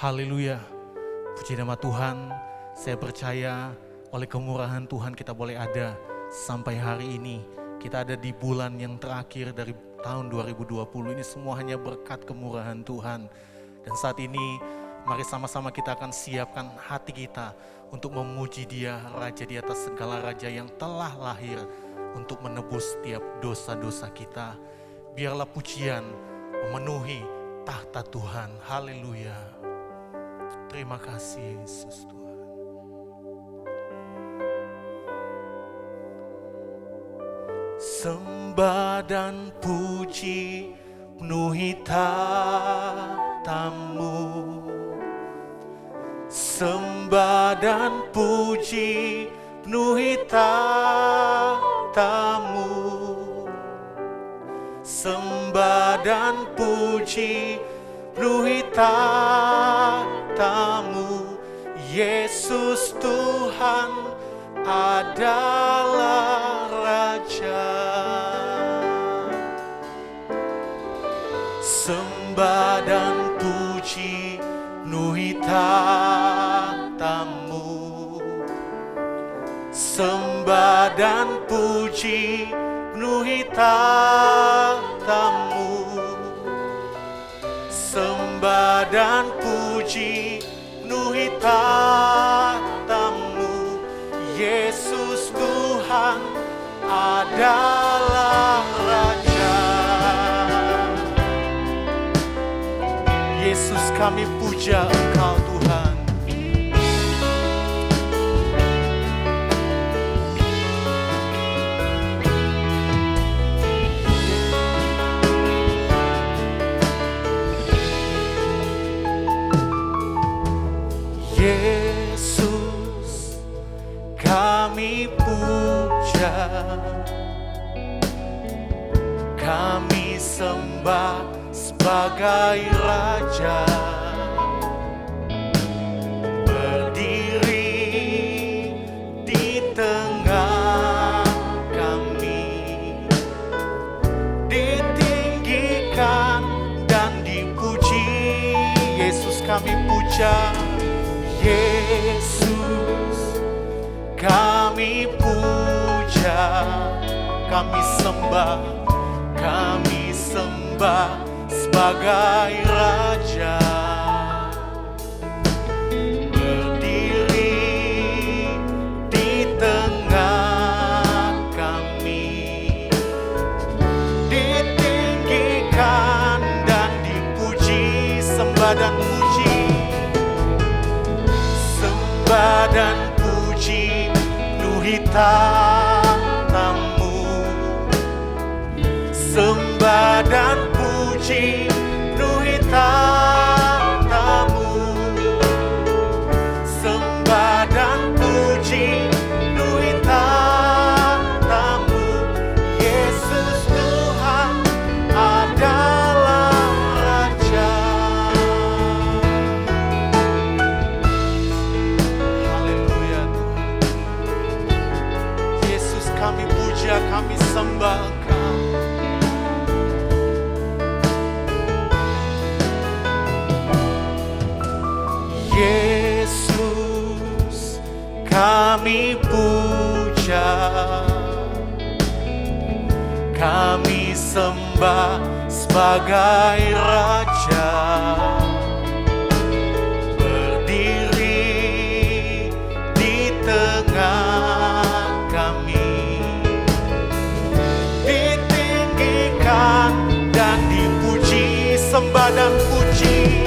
Haleluya, puji nama Tuhan. Saya percaya oleh kemurahan Tuhan kita boleh ada sampai hari ini. Kita ada di bulan yang terakhir dari tahun 2020. Ini semua hanya berkat kemurahan Tuhan. Dan saat ini mari sama-sama kita akan siapkan hati kita untuk memuji Dia, Raja di atas segala raja yang telah lahir untuk menebus setiap dosa-dosa kita. Biarlah pujian memenuhi tahta Tuhan. Haleluya. Terima kasih Yesus Tuhan. Sembah dan puji penuhi tahta-Mu. Sembah dan puji penuhi tahta-Mu. Sembah dan puji penuhi tahta-Mu. Yesus Tuhan adalah Raja. Sembah dan puji penuhi tahta-Mu. Sembah dan puji penuhi tahta-Mu. Sembah dan puji penuhi tahta-Mu. Yesus Tuhan adalah Raja. Yesus, kami puja Engkau Tuhan. Yesus, kami puja, kami sembah sebagai Raja. Berdiri di tengah kami, ditinggikan dan dipuji. Yesus, kami puja. Yesus, kami puja, kami sembah sebagai Raja. Berdiri di tengah kami, ditinggikan dan dipuji. Sembah dan puji, sembah dan puji penuhi tahta-Mu. Sembah dan puji penuhi tahta-Mu. Sembah dan puji penuhi tahta-Mu. Yesus Tuhan adalah Raja. Haleluya Tuhan. Yesus, kami puja, kami sembah Engkau. Yesus, kami puja, kami sembah sebagai Raja. Berdiri di tengah kami, ditinggikan dan dipuji. Sembah dan puji,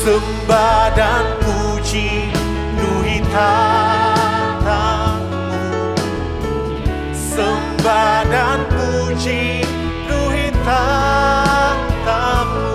sembah dan puji penuhi tahta-Mu. Sembah dan puji penuhi tahta-Mu.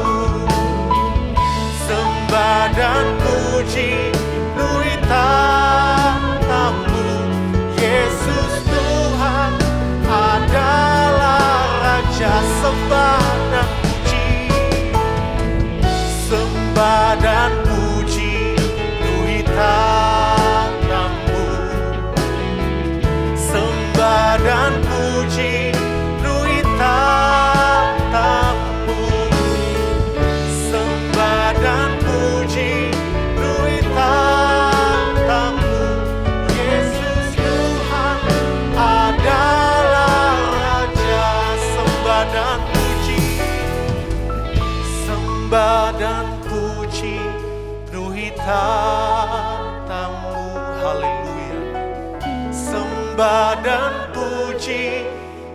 Sembah dan puji penuhi tatamu. Haleluya. Sembah dan puji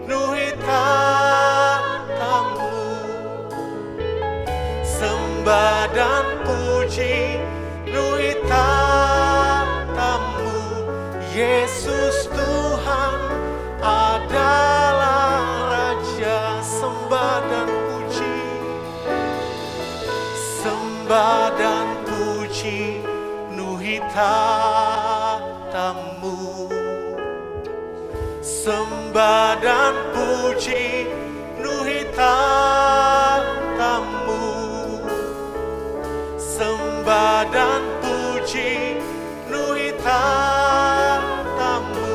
penuhi tatamu. Sembah dan puji penuhi tatamu. Yesus Tuhan adalah Raja. Sembah dan puji, sembah dan puji penuhi tatamu. Sembah dan puji penuhi tatamu. Sembah dan puji penuhi tatamu.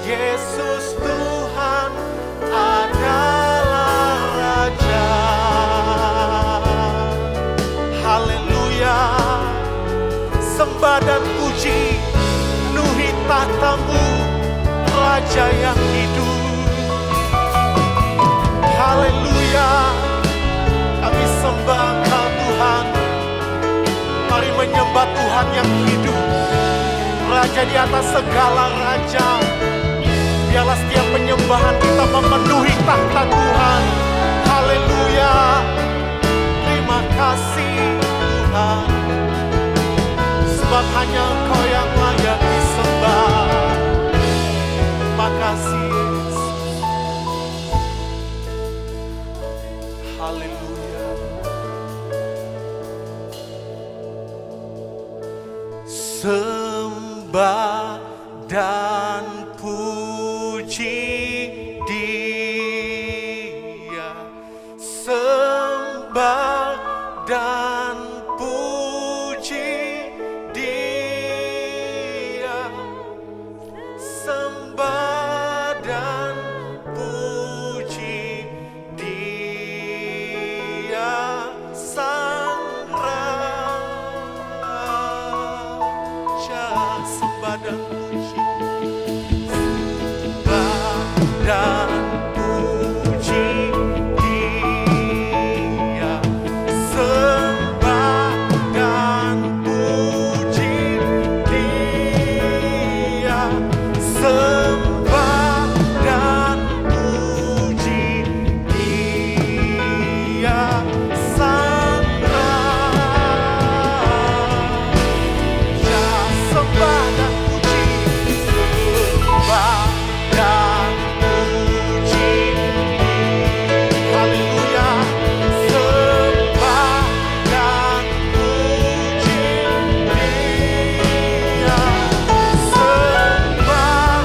Yesus Tuhan adalah Raja. Haleluya. Sembah dan puji penuhi tahta-Mu, Raja yang hidup. Haleluya. Kami sembah Engkau Tuhan. Mari menyembah Tuhan yang hidup, Raja di atas segala raja. Biarlah setiap penyembahan kita memenuhi tahta Tuhan. Haleluya. Terima kasih Tuhan, sebab hanya Engkau yang layak disembah. Terima kasih Yesus. Haleluya. Sembah dan puji Dia. Sembah dan puji Dia. Sembah dan puji Dia, Sang Raja. Sembah dan puji, sembah dan puji Dia. Sembah dan puji Dia. Sembah dan puji Dia, Sang Raja. Sembah dan puji, sembah dan puji. Haleluya. Sembah dan puji Dia. Sembah dan puji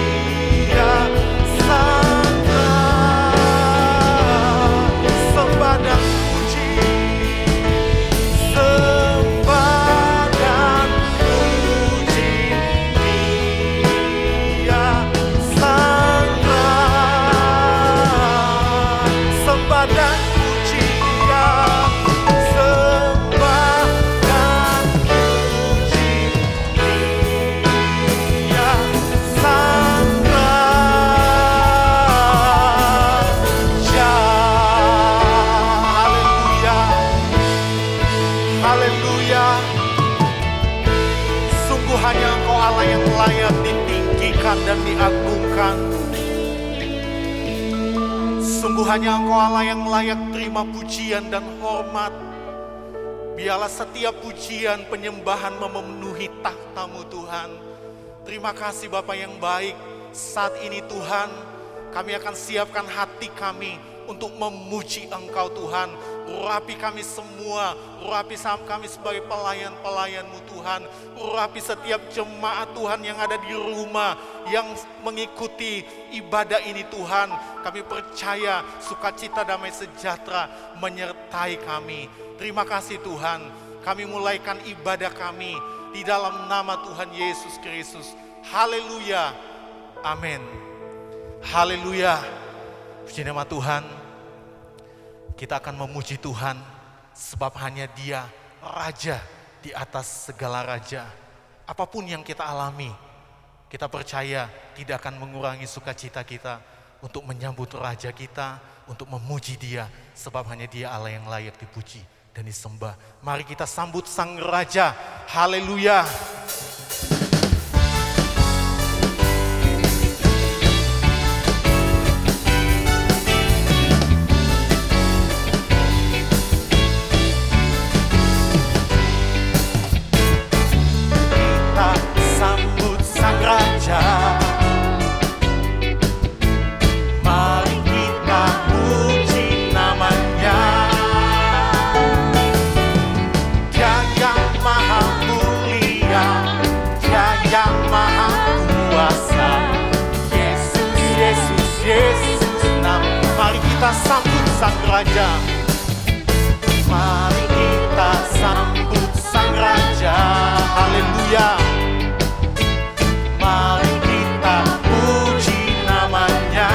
Dia, Sang Raja. Sembah dan puji, sembah dan puji Dia, Sang Raja. Sembah dan puji Dia. Sembah dan puji Dia, Sang Raja. Haleluya. Haleluya. Sungguh hanya Engkau Allah yang layak ditinggikan dan diagungkan. Sungguh hanya Engkau Allah yang layak terima pujian dan hormat. Biarlah setiap pujian penyembahan memenuhi tahta-Mu Tuhan. Terima kasih Bapa yang baik. Saat ini Tuhan, kami akan siapkan hati kami untuk memuji Engkau Tuhan. Urapi kami semua, urapi kami sebagai pelayan-pelayan-Mu Tuhan. Urapi setiap jemaat Tuhan yang ada di rumah, yang mengikuti ibadah ini Tuhan. Kami percaya sukacita damai sejahtera menyertai kami. Terima kasih Tuhan, kami mulaikan ibadah kami di dalam nama Tuhan Yesus Kristus. Haleluya, amin. Haleluya, puji nama Tuhan. Kita akan memuji Tuhan sebab hanya Dia Raja di atas segala raja. Apapun yang kita alami, kita percaya tidak akan mengurangi sukacita kita. untuk menyambut Raja kita, untuk memuji Dia, sebab hanya Dia Allah yang layak dipuji dan disembah. Mari kita sambut Sang Raja. Haleluya. Kita sambut Sang Raja. Mari kita sambut Sang Raja. Haleluya. Mari kita puji namanya.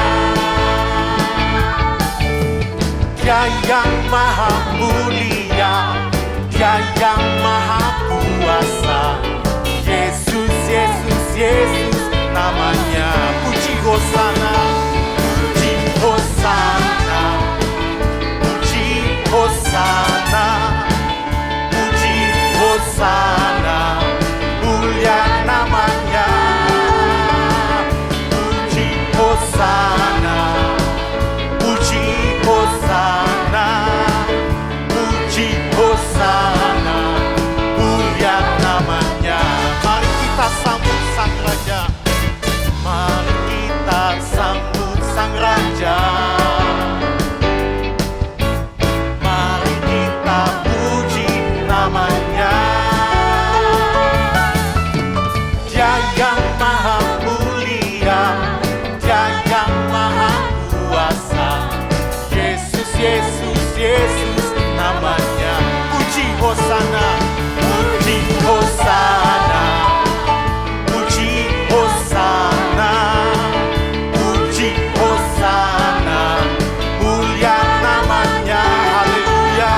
Dia yang maha mulia, Dia yang maha kuasa. Yesus, Yesus, Yesus namanya. Puji Hosana, puji Hosana, puji Hosana, puji Hosana, mulia namanya. Puji Hosana, puji Hosana, puji Hosana, mulia namanya. Mari kita sambut Sang Raja. Mari kita sambut Sang Raja. Mari kita puji namanya. Dia yang maha mulia, Dia yang maha kuasa. Yesus, Yesus, Yesus namanya. Puji Hosana, puji Hosana, puji Hosana, puji Hosana, mulia namanya. Haleluya.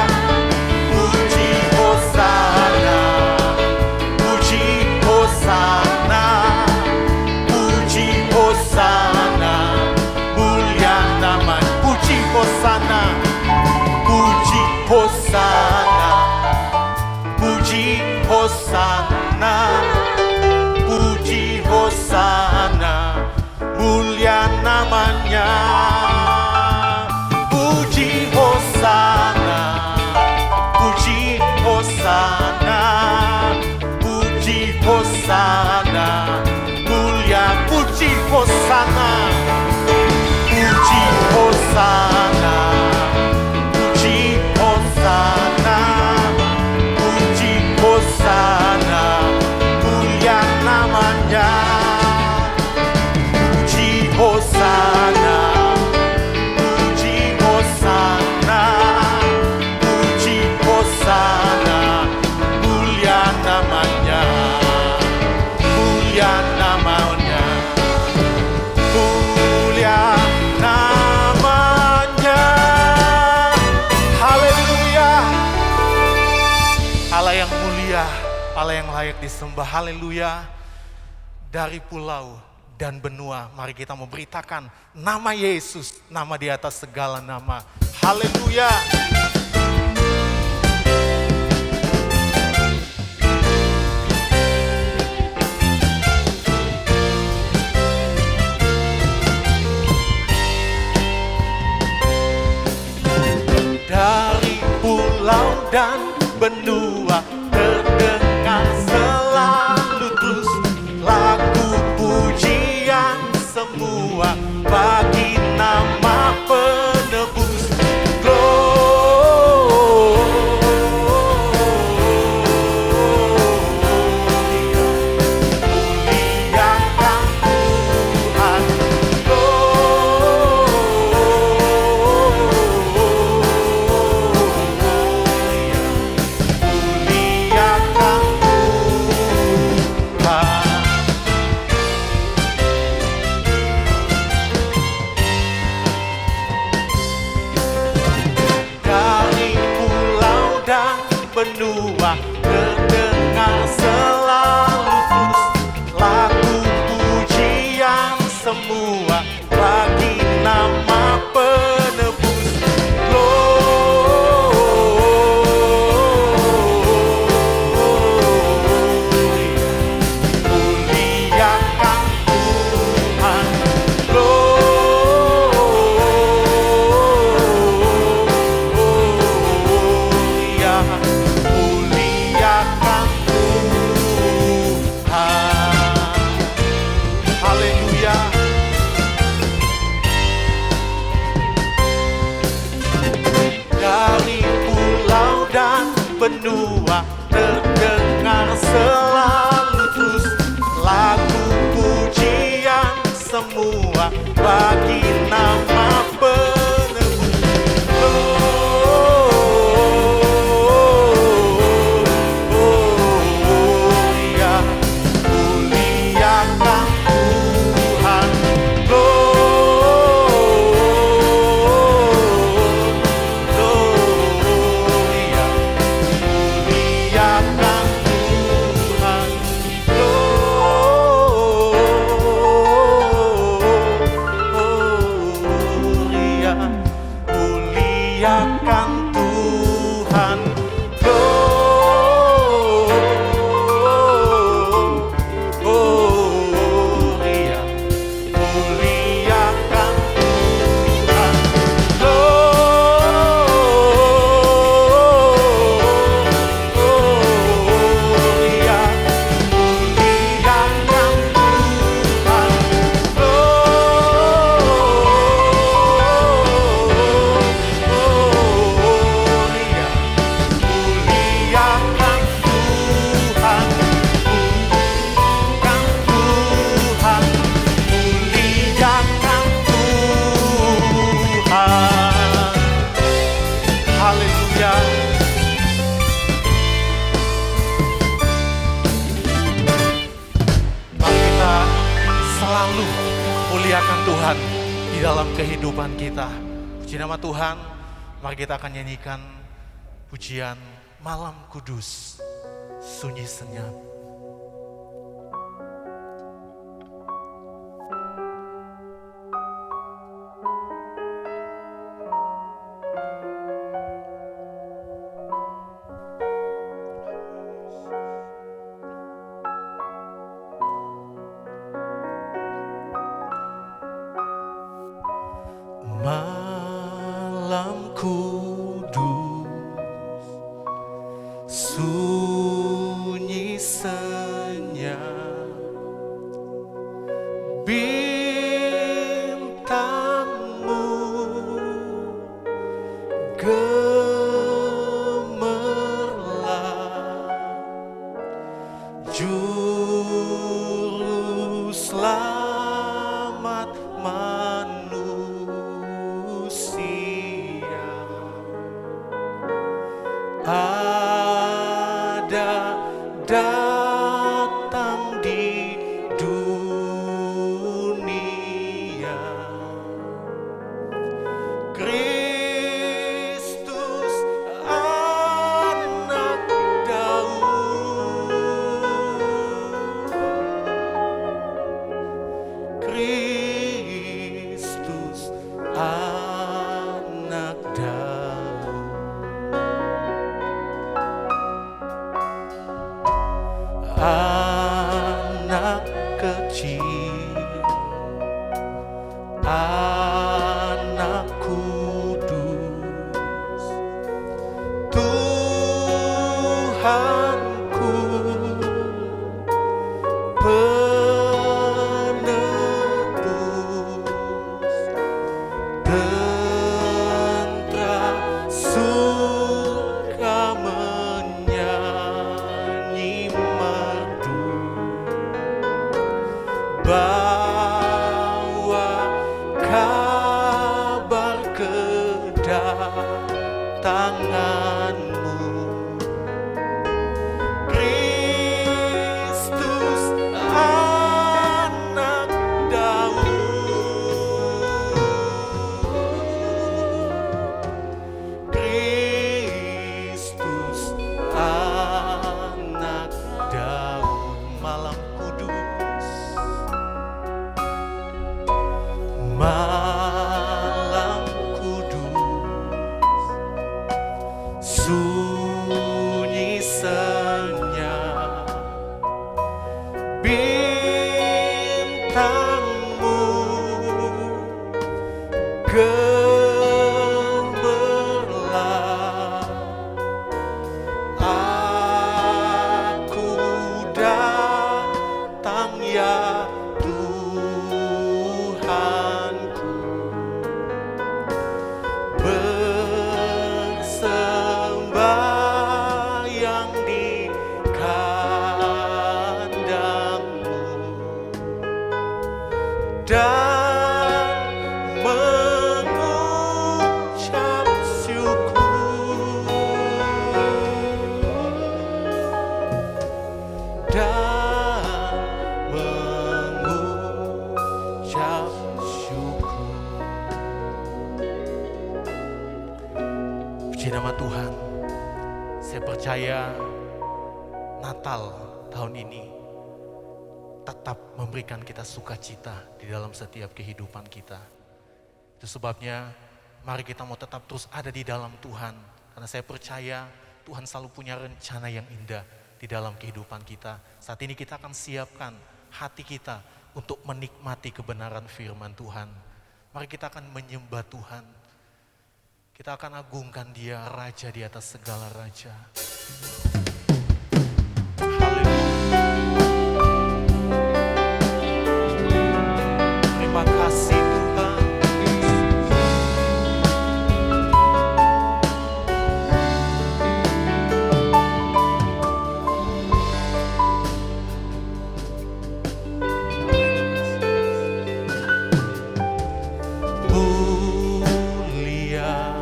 Puji Hosana, puji Hosana, puji Hosana, mulia namanya. Puji Hosana, puji Hosana, puji Hosana, puji Hosana, mulia namanya. Puji Hosana, puji Hosana, puji Hosana, mulia. Puji Hosana, puji Hosana, puji Hosana, puji Hosana, mulia namanya. Puji Hosana, puji Hosana, puji Hosana, mulia namanya. Mulia namanya, mulia namanya. Haleluya. Allah yang mulia, Allah yang layak disembah. Haleluya. Dari pulau dan benua, mari kita memberitakan nama Yesus, nama di atas segala nama. Haleluya. Dari pulau dan benua terdengar selalu terus lagu pujian semua bagi nama penebus. Muliakan Tuhan. Muliakan benua terdengar selalu terus lagu pujian semua bagi sembah bagi nama penebus. Ya, muliakan Tuhan. Ya, muliakan Tuhan. Ya, muliakan Tuhan. Ya, muliakan Tuhan. Ya, muliakan Tuhan. Ya, muliakan Tuhan. Muliakan Tuhan. Muliakan Tuhan. Haleluya. Mari kita selalu muliakan Tuhan di dalam kehidupan kita. Puji nama Tuhan. Mari kita akan nyanyikan pujian Malam Kudus, sunyi senyap. Malam kudus, sunyi senyap, bintangmu gemerlap, juru selamat manusia. Ada datang di dunia, Kristus anak Daud, Kristus anak Daud. Anak kecil, anak kudus, Tuhanku, penebus, tentara surga menyanyi merdu, bawa kabar kedatanganmu, Kristus anak Daud, Kristus anak Daud. Malam kudus, malam kudus, sunyi senyap, bintangmu gemerlap, aku datang ya Tuhanku, bersembayang di kandangmu, dan nama Tuhan. Saya percaya Natal tahun ini tetap memberikan kita sukacita di dalam setiap kehidupan kita. Itu sebabnya mari kita mau tetap terus ada di dalam Tuhan. Karena saya percaya Tuhan selalu punya rencana yang indah di dalam kehidupan kita. Saat ini kita akan siapkan hati kita untuk menikmati kebenaran firman Tuhan. Mari kita akan menyembah Tuhan. Kita akan agungkan Dia, Raja di atas segala raja. Terima kasih Tuhan. Mulia,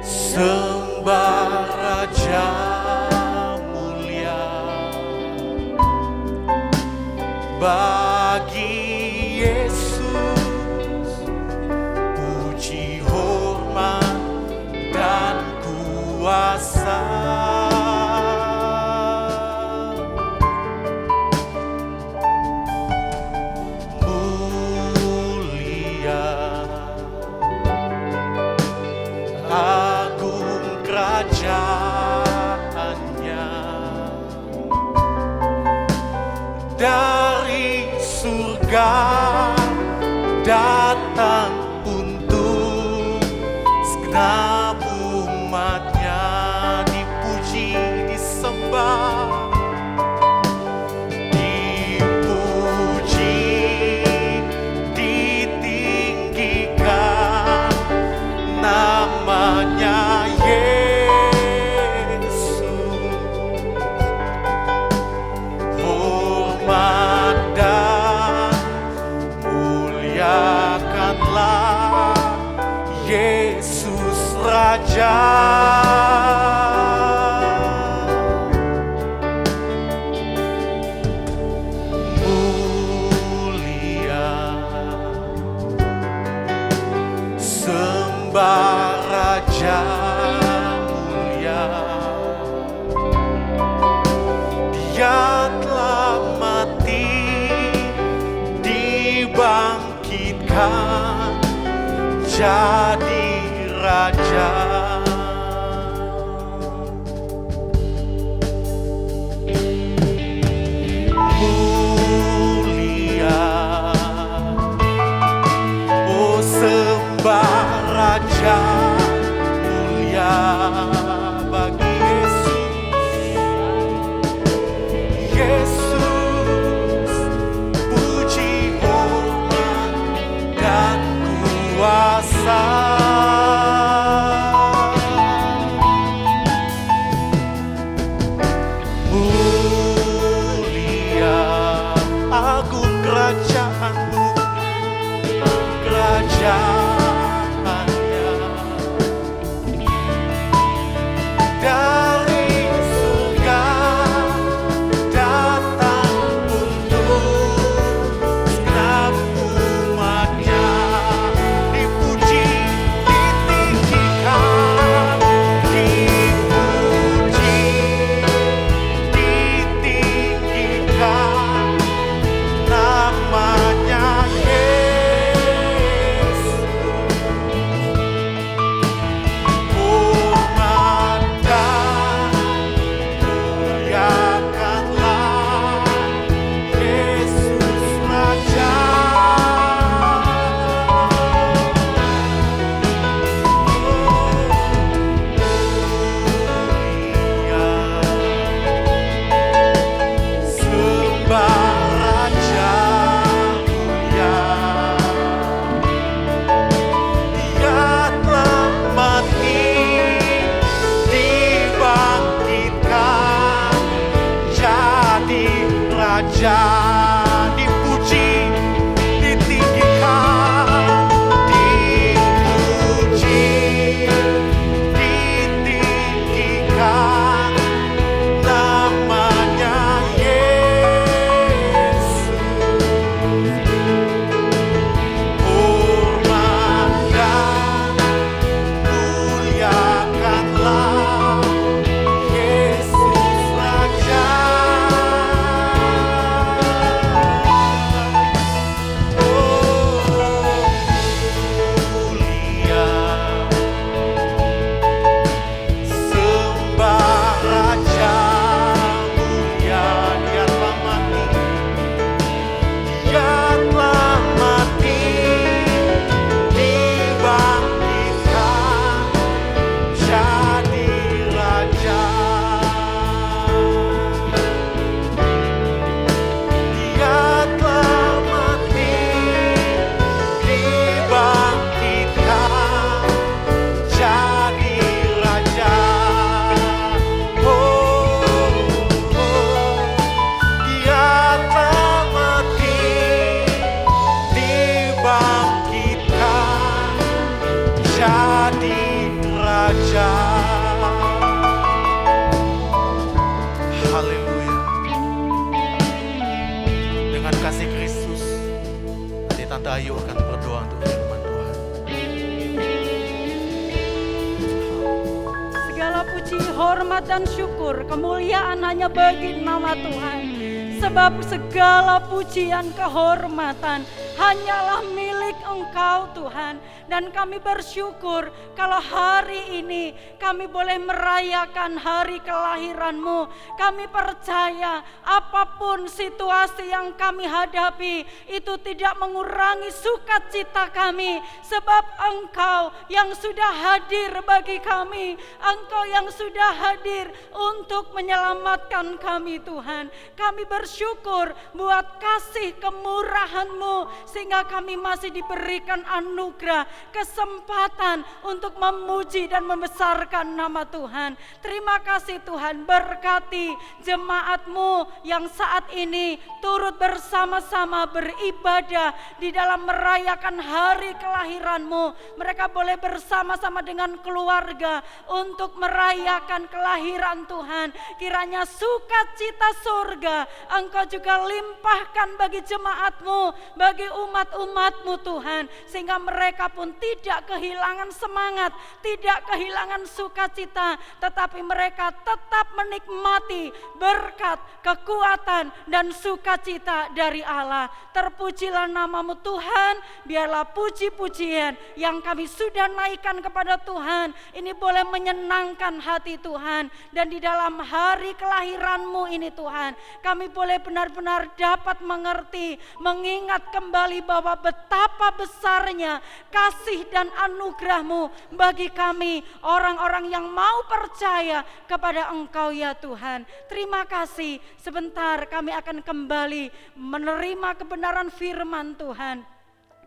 sembah Raja mulia, bagi Yesus puji hormat dan kuasa. Mulia, agung kerajaannya, dari surga datang untuk segenap umatnya, dipuji, disembah, dipuji, ditinggikan namanya Yesus. Hormat dan muliakanlah Yesus Raja. Mulia, sembah Raja mulia, Dia telah mati, dibangkitkan jadi Raja. Mulia, oh sembah Raja mulia, bagi Yesus puji hormat dan kuasa. Mulia, agung kerajaanmu, kerajaannya, dari surga datang untuk segenap umatnya, dipuji, ditinggikan, dipuji, ditinggikan namanya Yesus. Hormat dan muliakanlah Yesus Raja. Mulia, sembah Raja mulia, Dia telah mati, dibangkitkan jadi Raja, dipuji, ditinggikan, dipuji, ditinggikan namanya Yesus. Hormat dan dengan kasih Kristus. Nanti Tante Ayu akan berdoa untuk firman Tuhan. Segala puji, hormat dan syukur, kemuliaan hanya bagi nama Tuhan. Sebab segala pujian, kehormatan hanyalah milik Engkau Tuhan. Dan kami bersyukur kalau hari ini kami boleh merayakan hari kelahiran-Mu. Kami percaya apapun situasi yang kami hadapi itu tidak mengurangi sukacita kami. Sebab Engkau yang sudah hadir bagi kami, Engkau yang sudah hadir untuk menyelamatkan kami Tuhan. Kami bersyukur buat kasih kemurahan-Mu sehingga kami masih diberikan anugerah, kesempatan untuk memuji dan membesarkan nama Tuhan. Terima kasih Tuhan, berkati jemaat-Mu yang saat ini turut bersama-sama beribadah di dalam merayakan hari kelahiran-Mu. Mereka boleh bersama-sama dengan keluarga untuk merayakan kelahiran Tuhan. Kiranya sukacita surga Engkau juga limpahkan bagi jemaat-Mu, bagi umat-umat-Mu Tuhan, sehingga mereka pun tidak kehilangan semangat, tidak kehilangan sukacita, tetapi mereka tetap menikmati berkat, kekuatan, dan sukacita dari Allah. Terpujilah nama-Mu Tuhan, biarlah puji-pujian yang kami sudah naikkan kepada Tuhan ini boleh menyenangkan hati Tuhan. Dan di dalam hari kelahiran-Mu ini Tuhan, kami boleh benar-benar dapat mengerti, mengingat kembali bahwa betapa besarnya kasih dan anugerah-Mu bagi kami, orang-orang yang mau percaya kepada Engkau ya Tuhan. Terima kasih, sebentar kami akan kembali menerima kebenaran firman Tuhan.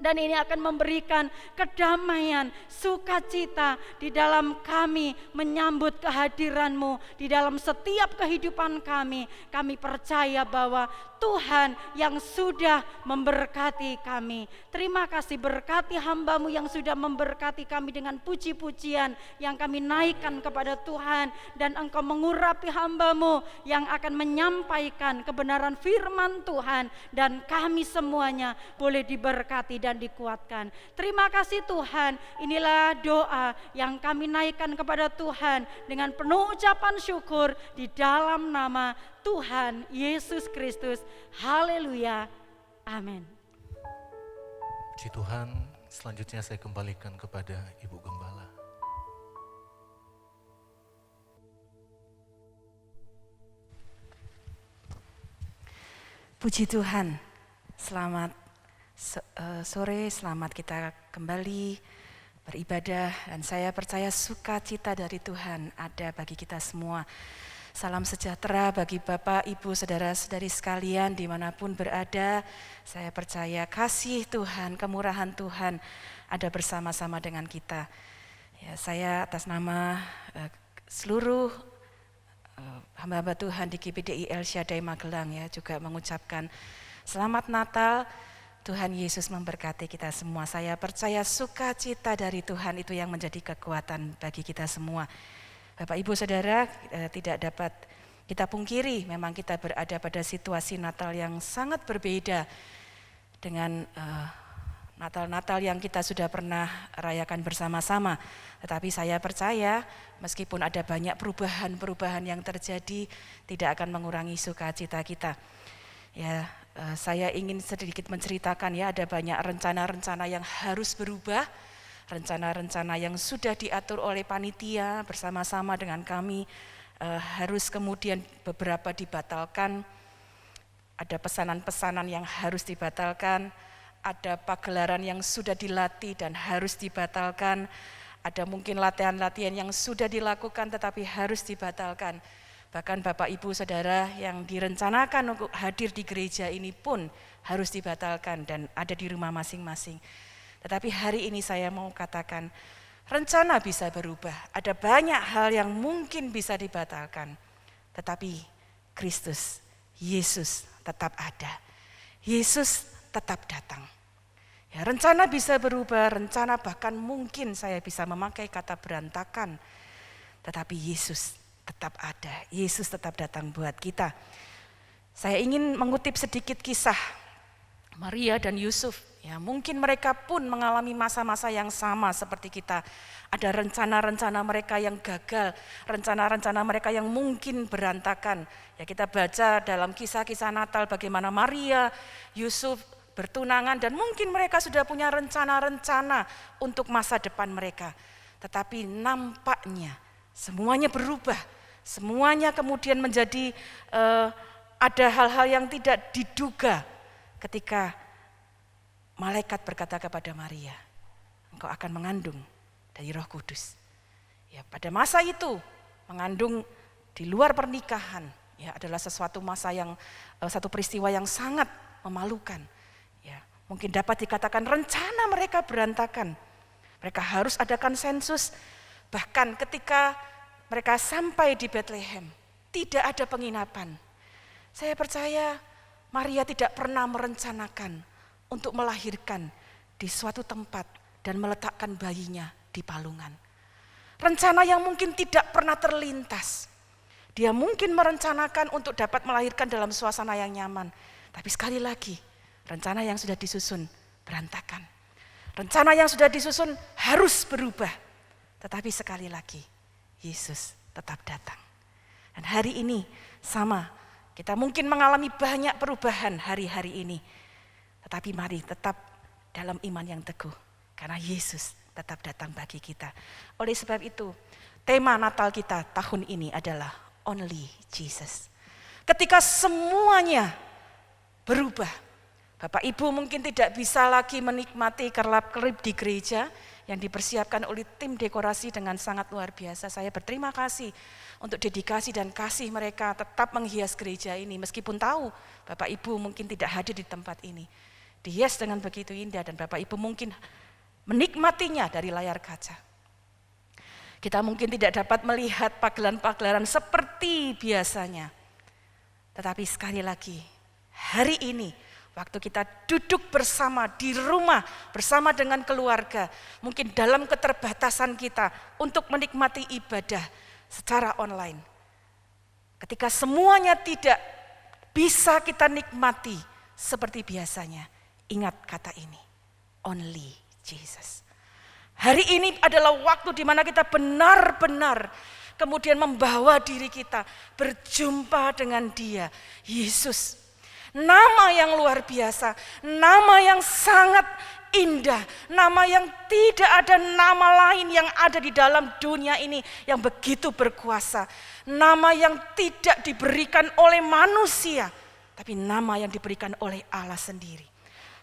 Dan ini akan memberikan kedamaian, sukacita di dalam kami menyambut kehadiran-Mu di dalam setiap kehidupan kami. Kami percaya bahwa Tuhan yang sudah memberkati kami. Terima kasih, berkati hamba-Mu yang sudah memberkati kami dengan puji-pujian yang kami naikkan kepada Tuhan. Dan Engkau mengurapi hamba-Mu yang akan menyampaikan kebenaran firman Tuhan. Dan kami semuanya boleh diberkati dan dikuatkan. Terima kasih Tuhan, inilah doa yang kami naikkan kepada Tuhan dengan penuh ucapan syukur di dalam nama Tuhan Yesus Kristus. Haleluya. Amin. Puji Tuhan, selanjutnya saya kembalikan kepada Ibu Gembala. Puji Tuhan, selamat sore, selamat kita kembali beribadah, dan saya percaya sukacita dari Tuhan ada bagi kita semua. Salam sejahtera bagi Bapak, Ibu, saudara-saudari sekalian dimanapun berada. Saya percaya kasih Tuhan, kemurahan Tuhan ada bersama-sama dengan kita. Ya, saya atas nama seluruh hamba-hamba Tuhan di GPDI El Shaddai Magelang ya juga mengucapkan selamat Natal. Tuhan Yesus memberkati kita semua. Saya percaya sukacita dari Tuhan itu yang menjadi kekuatan bagi kita semua. Bapak, Ibu, Saudara, tidak dapat kita pungkiri memang kita berada pada situasi Natal yang sangat berbeda dengan Natal-Natal yang kita sudah pernah rayakan bersama-sama. Tetapi saya percaya meskipun ada banyak perubahan-perubahan yang terjadi, tidak akan mengurangi sukacita kita. Ya, saya ingin sedikit menceritakan ya, ada banyak rencana-rencana yang harus berubah, rencana-rencana yang sudah diatur oleh panitia bersama-sama dengan kami, harus kemudian beberapa dibatalkan, ada pesanan-pesanan yang harus dibatalkan, ada pagelaran yang sudah dilatih dan harus dibatalkan, ada mungkin latihan-latihan yang sudah dilakukan tetapi harus dibatalkan. Bahkan Bapak, Ibu, Saudara yang direncanakan untuk hadir di gereja ini pun harus dibatalkan dan ada di rumah masing-masing. Tetapi hari ini saya mau katakan, rencana bisa berubah. Ada banyak hal yang mungkin bisa dibatalkan. Tetapi Kristus, Yesus tetap ada. Yesus tetap datang. Ya, rencana bisa berubah, rencana bahkan mungkin saya bisa memakai kata berantakan. Tetapi Yesus tetap ada, Yesus tetap datang buat kita. Saya ingin mengutip sedikit kisah Maria dan Yusuf, ya mungkin mereka pun mengalami masa-masa yang sama seperti kita. Ada rencana-rencana mereka yang gagal, rencana-rencana mereka yang mungkin berantakan. Ya kita baca dalam kisah-kisah Natal bagaimana Maria, Yusuf bertunangan dan mungkin mereka sudah punya rencana-rencana untuk masa depan mereka. Tetapi nampaknya semuanya berubah, semuanya kemudian menjadi ada hal-hal yang tidak diduga ketika malaikat berkata kepada Maria, engkau akan mengandung dari Roh Kudus. Ya, pada masa itu mengandung di luar pernikahan ya adalah satu peristiwa yang sangat memalukan. Ya, mungkin dapat dikatakan rencana mereka berantakan. Mereka harus adakan sensus, bahkan ketika mereka sampai di Bethlehem tidak ada penginapan. Saya percaya Maria tidak pernah merencanakan untuk melahirkan di suatu tempat dan meletakkan bayinya di palungan. Rencana yang mungkin tidak pernah terlintas. Dia mungkin merencanakan untuk dapat melahirkan dalam suasana yang nyaman. Tapi sekali lagi, rencana yang sudah disusun berantakan. Rencana yang sudah disusun harus berubah. Tetapi sekali lagi, Yesus tetap datang. Dan hari ini sama, kita mungkin mengalami banyak perubahan hari-hari ini. Tetapi mari tetap dalam iman yang teguh. Karena Yesus tetap datang bagi kita. Oleh sebab itu, tema Natal kita tahun ini adalah Only Jesus. Ketika semuanya berubah, Bapak Ibu mungkin tidak bisa lagi menikmati kerlap-kerip di gereja yang dipersiapkan oleh tim dekorasi dengan sangat luar biasa. Saya berterima kasih untuk dedikasi dan kasih mereka tetap menghias gereja ini. Meskipun tahu Bapak Ibu mungkin tidak hadir di tempat ini. Dihias dengan begitu indah dan Bapak Ibu mungkin menikmatinya dari layar kaca. Kita mungkin tidak dapat melihat pagelaran-pagelaran seperti biasanya. Tetapi sekali lagi, hari ini waktu kita duduk bersama di rumah, bersama dengan keluarga, mungkin dalam keterbatasan kita untuk menikmati ibadah secara online. Ketika semuanya tidak bisa kita nikmati seperti biasanya, ingat kata ini, only Jesus. Hari ini adalah waktu di mana kita benar-benar kemudian membawa diri kita berjumpa dengan Dia, Yesus. Nama yang luar biasa, nama yang sangat indah, nama yang tidak ada nama lain yang ada di dalam dunia ini yang begitu berkuasa. Nama yang tidak diberikan oleh manusia, tapi nama yang diberikan oleh Allah sendiri.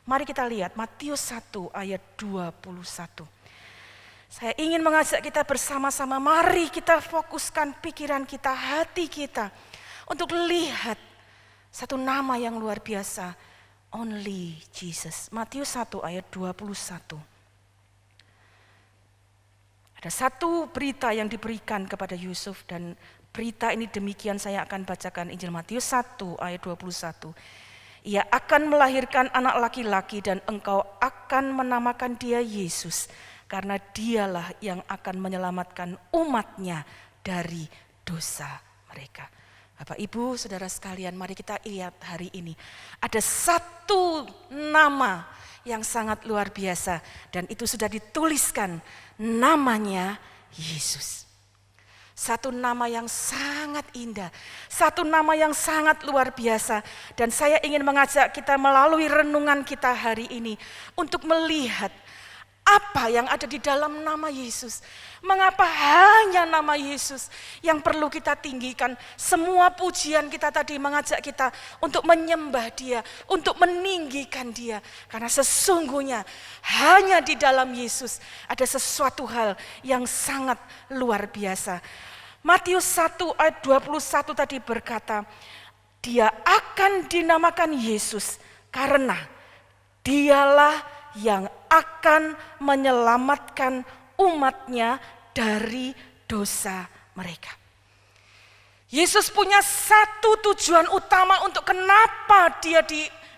Mari kita lihat Matius 1 ayat 21. Saya ingin mengajak kita bersama-sama, mari kita fokuskan pikiran kita, hati kita untuk lihat satu nama yang luar biasa, only Jesus. Matius 1 ayat 21. Ada satu berita yang diberikan kepada Yusuf dan berita ini demikian, saya akan bacakan Injil Matius 1 ayat 21. Ia akan melahirkan anak laki-laki dan engkau akan menamakan dia Yesus. Karena dialah yang akan menyelamatkan umatnya dari dosa mereka. Bapak, Ibu, Saudara sekalian, mari kita lihat hari ini. Ada satu nama yang sangat luar biasa. Dan itu sudah dituliskan, namanya Yesus. Satu nama yang sangat indah. Satu nama yang sangat luar biasa. Dan saya ingin mengajak kita melalui renungan kita hari ini untuk melihat apa yang ada di dalam nama Yesus? Mengapa hanya nama Yesus yang perlu kita tinggikan? Semua pujian kita tadi mengajak kita untuk menyembah Dia, untuk meninggikan Dia. Karena sesungguhnya hanya di dalam Yesus ada sesuatu hal yang sangat luar biasa. Matius 1 ayat 21 tadi berkata, Dia akan dinamakan Yesus karena Dialah yang akan menyelamatkan umatnya dari dosa mereka. Yesus punya satu tujuan utama untuk kenapa dia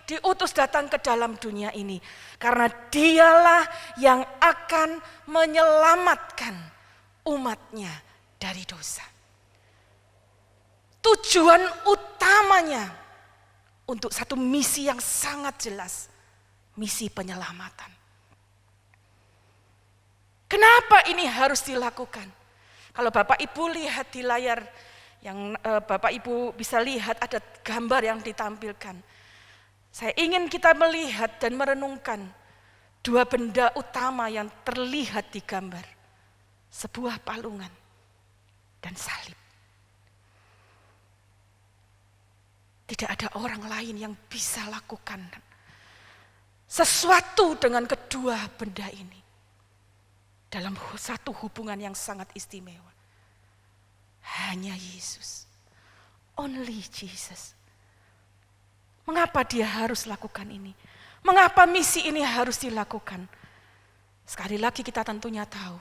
diutus datang ke dalam dunia ini. Karena dialah yang akan menyelamatkan umatnya dari dosa. Tujuan utamanya untuk satu misi yang sangat jelas. misi penyelamatan. Kenapa ini harus dilakukan? Kalau Bapak Ibu lihat di layar yang Bapak Ibu bisa lihat ada gambar yang ditampilkan. Saya ingin kita melihat dan merenungkan dua benda utama yang terlihat di gambar. Sebuah palungan dan salib. Tidak ada orang lain yang bisa lakukan sesuatu dengan kedua benda ini. Dalam satu hubungan yang sangat istimewa. Hanya Yesus. Only Jesus. Mengapa dia harus lakukan ini? Mengapa misi ini harus dilakukan? Sekali lagi kita tentunya tahu.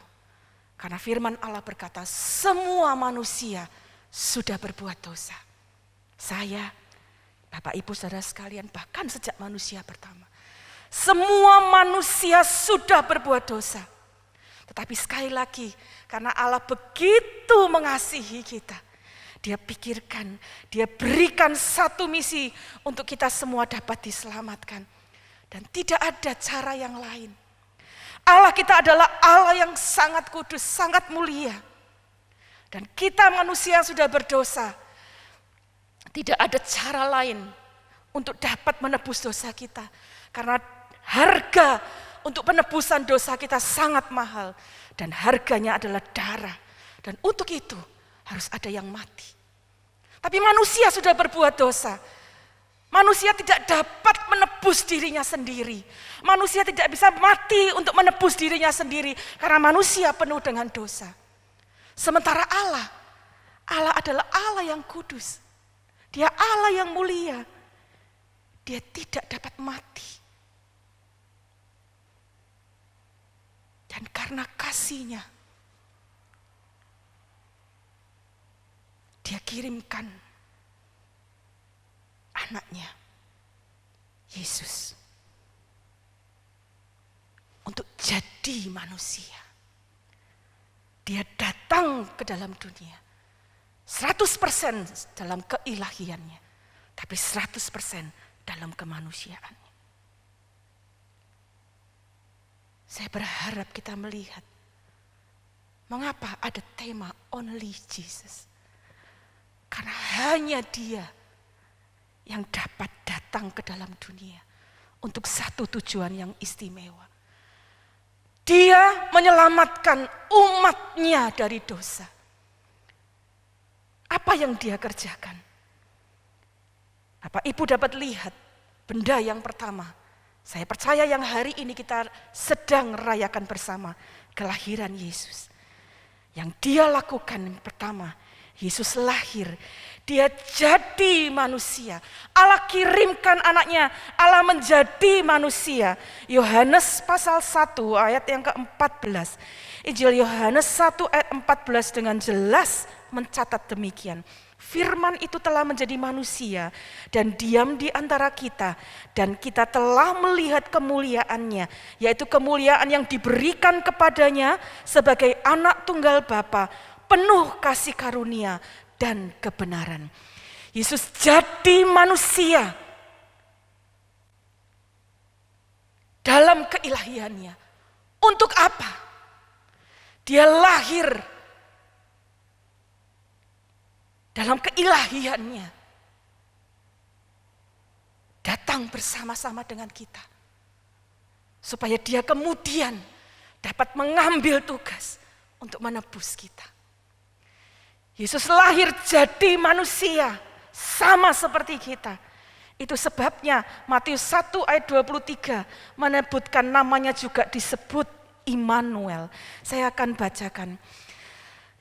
Karena firman Allah berkata, semua manusia sudah berbuat dosa. Saya, Bapak Ibu Saudara sekalian, bahkan sejak manusia pertama. Semua manusia sudah berbuat dosa. Tetapi sekali lagi, karena Allah begitu mengasihi kita, dia pikirkan, dia berikan satu misi untuk kita semua dapat diselamatkan. Dan tidak ada cara yang lain. Allah kita adalah Allah yang sangat kudus, sangat mulia. Dan kita manusia yang sudah berdosa, tidak ada cara lain untuk dapat menebus dosa kita. Karena harga untuk penebusan dosa kita sangat mahal. Dan harganya adalah darah. Dan untuk itu harus ada yang mati. Tapi manusia sudah berbuat dosa. Manusia tidak dapat menebus dirinya sendiri. Manusia tidak bisa mati untuk menebus dirinya sendiri. Karena manusia penuh dengan dosa. Sementara Allah adalah Allah yang kudus. Dia Allah yang mulia. Dia tidak dapat mati. Dan karena kasih-Nya, dia kirimkan anaknya, Yesus, untuk jadi manusia. Dia datang ke dalam dunia, 100% dalam keilahiannya, tapi 100% dalam kemanusiaannya. Saya berharap kita melihat mengapa ada tema Only Jesus. Karena hanya dia yang dapat datang ke dalam dunia untuk satu tujuan yang istimewa. Dia menyelamatkan umatnya dari dosa. Apa yang dia kerjakan? Bapak Ibu dapat lihat benda yang pertama. Saya percaya yang hari ini kita sedang rayakan bersama kelahiran Yesus. Yang dia lakukan pertama, Yesus lahir. Dia jadi manusia. Allah kirimkan anaknya, Allah menjadi manusia. Yohanes pasal 1 ayat yang ke-14. Injil Yohanes 1 ayat 14 dengan jelas mencatat demikian. Firman itu telah menjadi manusia dan diam di antara kita. Dan kita telah melihat kemuliaannya, yaitu kemuliaan yang diberikan kepadanya sebagai anak tunggal Bapa, penuh kasih karunia dan kebenaran. Yesus jadi manusia dalam keilahiannya. Untuk apa? Dia lahir dalam keilahiannya, datang bersama-sama dengan kita, supaya dia kemudian dapat mengambil tugas untuk menebus kita. Yesus lahir jadi manusia, sama seperti kita. Itu sebabnya Matius 1 ayat 23 menyebutkan namanya juga disebut Immanuel. Saya akan bacakan.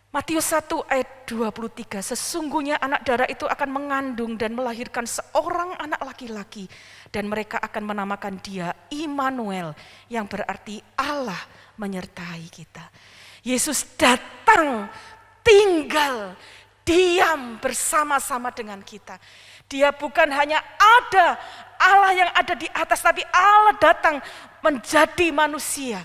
Matius 1 ayat 23, sesungguhnya anak darah itu akan mengandung dan melahirkan seorang anak laki-laki. Dan mereka akan menamakan dia Immanuel, yang berarti Allah menyertai kita. Yesus datang, tinggal, diam bersama-sama dengan kita. Dia bukan hanya ada Allah yang ada di atas, tapi Allah datang menjadi manusia.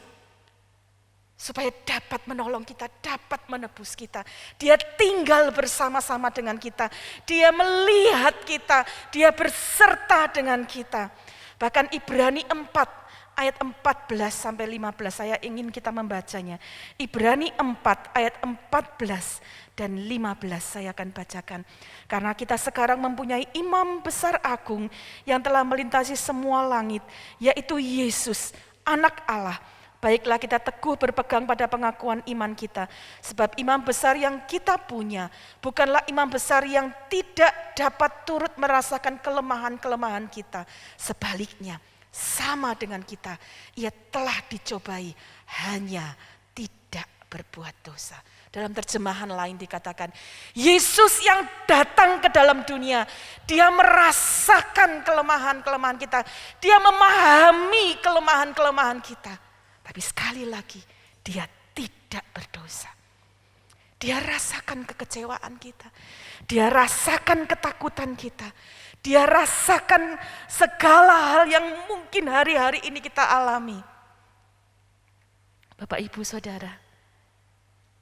Supaya dapat menolong kita, dapat menebus kita. Dia tinggal bersama-sama dengan kita. Dia melihat kita, dia berserta dengan kita. Bahkan Ibrani 4 ayat 14 sampai 15 saya ingin kita membacanya. Ibrani 4 ayat 14 dan 15 saya akan bacakan. Karena kita sekarang mempunyai imam besar agung yang telah melintasi semua langit, yaitu Yesus, Anak Allah. Baiklah kita teguh berpegang pada pengakuan iman kita. Sebab imam besar yang kita punya bukanlah imam besar yang tidak dapat turut merasakan kelemahan-kelemahan kita. Sebaliknya, sama dengan kita, ia telah dicobai, hanya tidak berbuat dosa. Dalam terjemahan lain dikatakan, Yesus yang datang ke dalam dunia, dia merasakan kelemahan-kelemahan kita. Dia memahami kelemahan-kelemahan kita. Tapi sekali lagi, dia tidak berdosa. Dia rasakan kekecewaan kita. Dia rasakan ketakutan kita. Dia rasakan segala hal yang mungkin hari-hari ini kita alami. Bapak, Ibu, Saudara,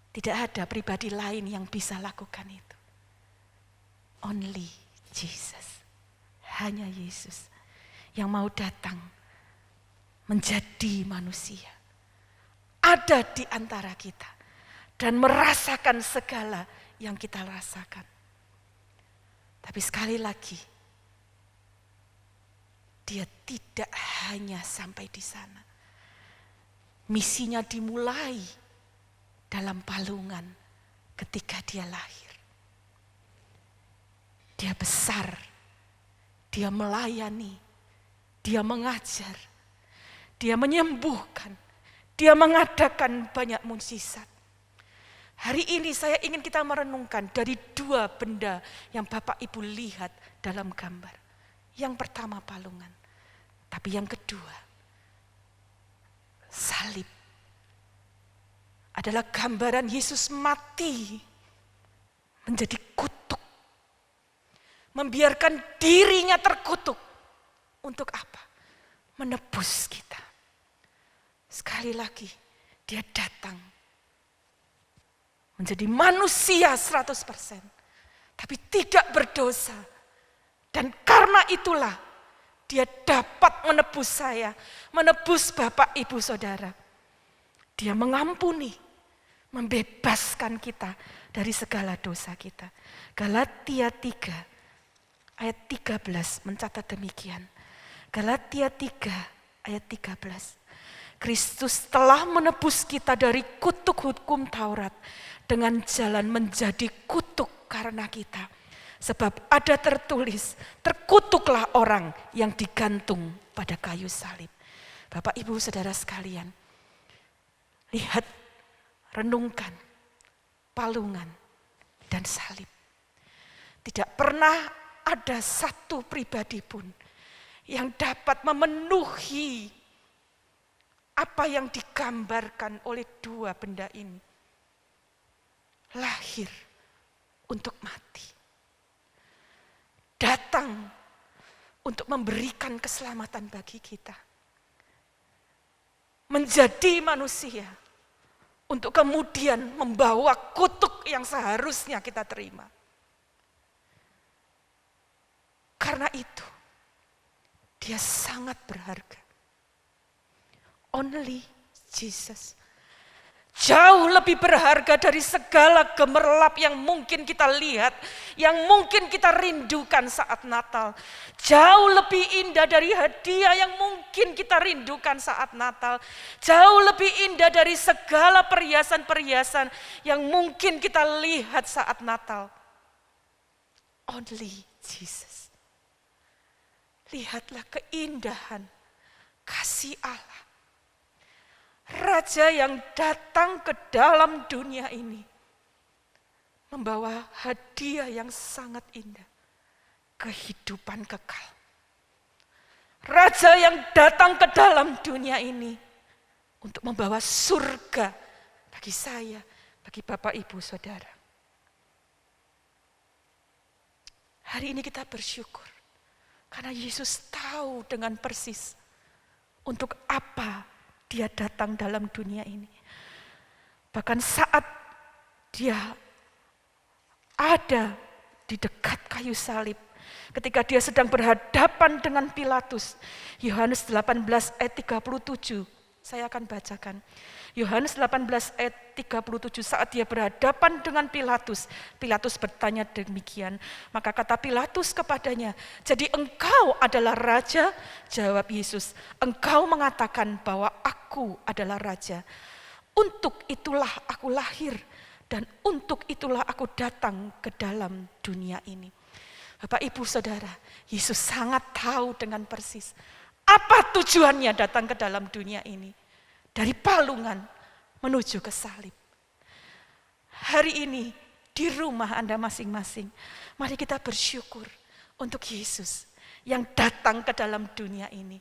tidak ada pribadi lain yang bisa lakukan itu. Only Jesus. Hanya Yesus yang mau datang menjadi manusia, ada di antara kita dan merasakan segala yang kita rasakan. Tapi sekali lagi, dia tidak hanya sampai di sana. Misinya dimulai dalam palungan ketika dia lahir. Dia besar, dia melayani, dia mengajar, dia menyembuhkan, dia mengadakan banyak mukjizat. Hari ini saya ingin kita merenungkan dari dua benda yang Bapak Ibu lihat dalam gambar. Yang pertama palungan, tapi yang kedua salib. Adalah gambaran Yesus mati menjadi kutuk. Membiarkan dirinya terkutuk. Untuk apa? Menebus kita. Sekali lagi, dia datang menjadi manusia 100%, tapi tidak berdosa. Dan karena itulah, dia dapat menebus saya, menebus Bapak, Ibu, Saudara. Dia mengampuni, membebaskan kita dari segala dosa kita. Galatia 3 ayat 13 mencatat demikian. Galatia 3 ayat 13. Kristus telah menebus kita dari kutuk hukum Taurat dengan jalan menjadi kutuk karena kita. Sebab ada tertulis, terkutuklah orang yang digantung pada kayu salib. Bapak, Ibu, Saudara sekalian, lihat, renungkan, palungan, dan salib. Tidak pernah ada satu pribadi pun yang dapat memenuhi apa yang digambarkan oleh dua benda ini. Lahir untuk mati. Datang untuk memberikan keselamatan bagi kita. Menjadi manusia untuk kemudian membawa kutuk yang seharusnya kita terima. Karena itu, dia sangat berharga. Only Jesus. Jauh lebih berharga dari segala gemerlap yang mungkin kita lihat, yang mungkin kita rindukan saat Natal. Jauh lebih indah dari hadiah yang mungkin kita rindukan saat Natal. Jauh lebih indah dari segala perhiasan-perhiasan yang mungkin kita lihat saat Natal. Only Jesus. Lihatlah keindahan kasih Allah. Raja yang datang ke dalam dunia ini membawa hadiah yang sangat indah, kehidupan kekal. Raja yang datang ke dalam dunia ini untuk membawa surga bagi saya, bagi Bapak, Ibu, Saudara. Hari ini kita bersyukur karena Yesus tahu dengan persis untuk apa dia datang dalam dunia ini. Bahkan saat dia ada di dekat kayu salib, Ketika dia sedang berhadapan dengan Pilatus. Yohanes 18 ayat 37, saya akan bacakan. Yohanes 18 ayat 37, saat dia berhadapan dengan Pilatus, Pilatus bertanya demikian. Maka kata Pilatus kepadanya, jadi engkau adalah raja? Jawab Yesus, engkau mengatakan bahwa aku adalah raja. Untuk itulah aku lahir dan untuk itulah aku datang ke dalam dunia ini. Bapak, Ibu, Saudara, Yesus sangat tahu dengan persis apa tujuannya datang ke dalam dunia ini. Dari palungan menuju ke salib. Hari ini di rumah Anda masing-masing, mari kita bersyukur untuk Yesus yang datang ke dalam dunia ini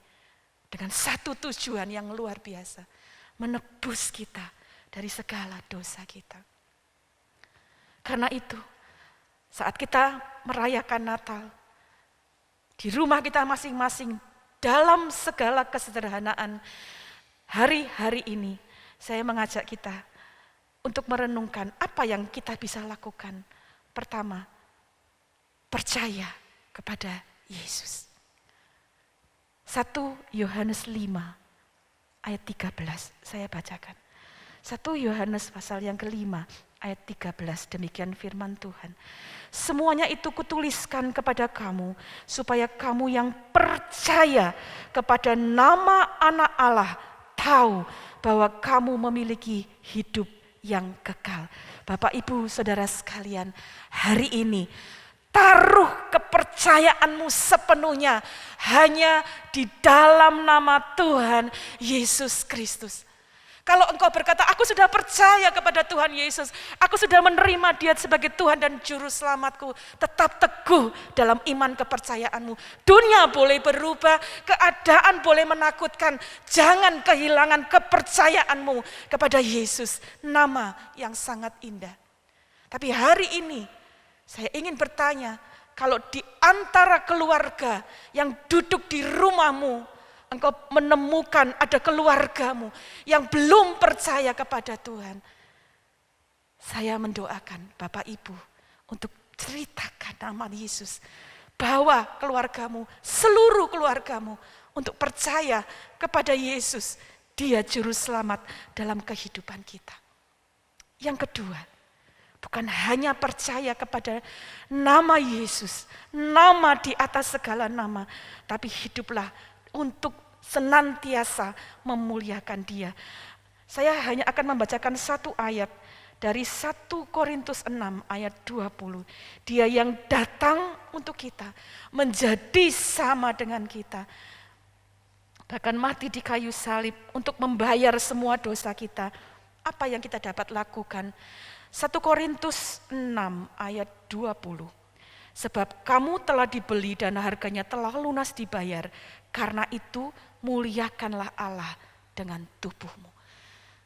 dengan satu tujuan yang luar biasa, menebus kita dari segala dosa kita. Karena itu, saat kita merayakan Natal, di rumah kita masing-masing, dalam segala kesederhanaan, hari-hari ini saya mengajak kita untuk merenungkan apa yang kita bisa lakukan. Pertama, percaya kepada Yesus. 1 Yohanes 5 ayat 13, saya bacakan. 1 Yohanes pasal yang kelima ayat 13, demikian firman Tuhan. Semuanya itu kutuliskan kepada kamu, supaya kamu yang percaya kepada nama Anak Allah, tahu bahwa kamu memiliki hidup yang kekal. Bapak, Ibu, Saudara sekalian, hari ini taruh kepercayaanmu sepenuhnya hanya di dalam nama Tuhan Yesus Kristus. Kalau engkau berkata, aku sudah percaya kepada Tuhan Yesus, aku sudah menerima Dia sebagai Tuhan dan Juru Selamatku, tetap teguh dalam iman kepercayaanmu. Dunia boleh berubah, keadaan boleh menakutkan, jangan kehilangan kepercayaanmu kepada Yesus, nama yang sangat indah. Tapi hari ini, saya ingin bertanya, kalau di antara keluarga yang duduk di rumahmu, engkau menemukan ada keluargamu yang belum percaya kepada Tuhan. Saya mendoakan Bapak Ibu untuk ceritakan nama Yesus. Bawa keluargamu, seluruh keluargamu untuk percaya kepada Yesus. Dia Juru Selamat dalam kehidupan kita. Yang kedua, bukan hanya percaya kepada nama Yesus, nama di atas segala nama, tapi hiduplah untuk senantiasa memuliakan Dia. Saya hanya akan membacakan satu ayat dari 1 Korintus 6 ayat 20. Dia yang datang untuk kita, menjadi sama dengan kita, bahkan mati di kayu salib untuk membayar semua dosa kita. Apa yang kita dapat lakukan? 1 Korintus 6 ayat 20. Sebab kamu telah dibeli dan harganya telah lunas dibayar. Karena itu muliakanlah Allah dengan tubuhmu.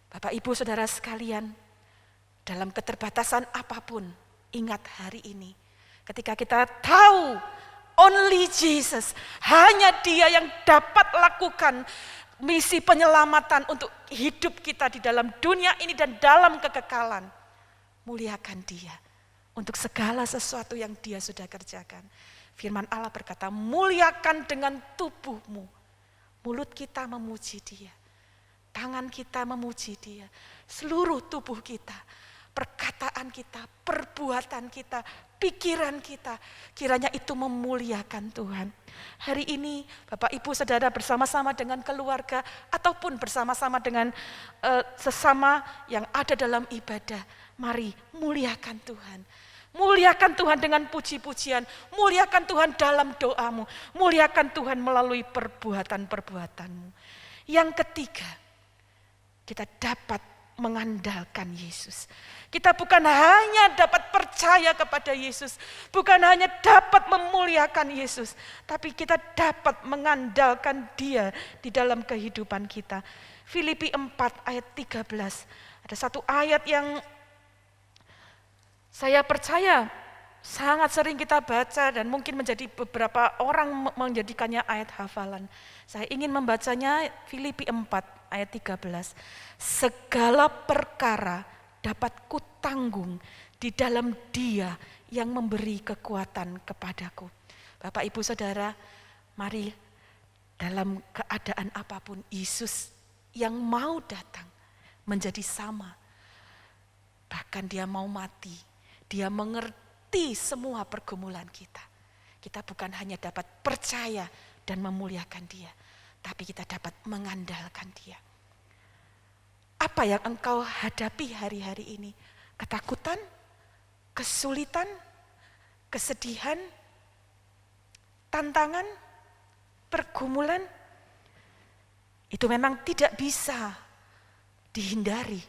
Bapak, Ibu, Saudara sekalian, dalam keterbatasan apapun, ingat hari ini. Ketika kita tahu only Jesus, hanya Dia yang dapat lakukan misi penyelamatan untuk hidup kita di dalam dunia ini dan dalam kekekalan. Muliakan Dia untuk segala sesuatu yang Dia sudah kerjakan. Firman Allah berkata, muliakan dengan tubuhmu. Mulut kita memuji Dia, tangan kita memuji Dia, seluruh tubuh kita, perkataan kita, perbuatan kita, pikiran kita, kiranya itu memuliakan Tuhan. Hari ini Bapak, Ibu, Saudara bersama-sama dengan keluarga ataupun bersama-sama dengan sesama yang ada dalam ibadah, mari muliakan Tuhan. Muliakan Tuhan dengan puji-pujian, muliakan Tuhan dalam doamu, muliakan Tuhan melalui perbuatan-perbuatanmu. Yang ketiga, kita dapat mengandalkan Yesus. Kita bukan hanya dapat percaya kepada Yesus, bukan hanya dapat memuliakan Yesus, tapi kita dapat mengandalkan Dia di dalam kehidupan kita. Filipi 4 ayat 13, ada satu ayat yang saya percaya sangat sering kita baca dan mungkin menjadi beberapa orang menjadikannya ayat hafalan. Saya ingin membacanya Filipi 4 ayat 13. Segala perkara dapat kutanggung di dalam Dia yang memberi kekuatan kepadaku. Bapak, Ibu, Saudara, mari dalam keadaan apapun Yesus yang mau datang menjadi sama. Bahkan dia mau mati, dia mengerti semua pergumulan kita. Kita bukan hanya dapat percaya dan memuliakan dia, tapi kita dapat mengandalkan dia. Apa yang engkau hadapi hari-hari ini? Ketakutan, kesulitan, kesedihan, tantangan, pergumulan, itu memang tidak bisa dihindari,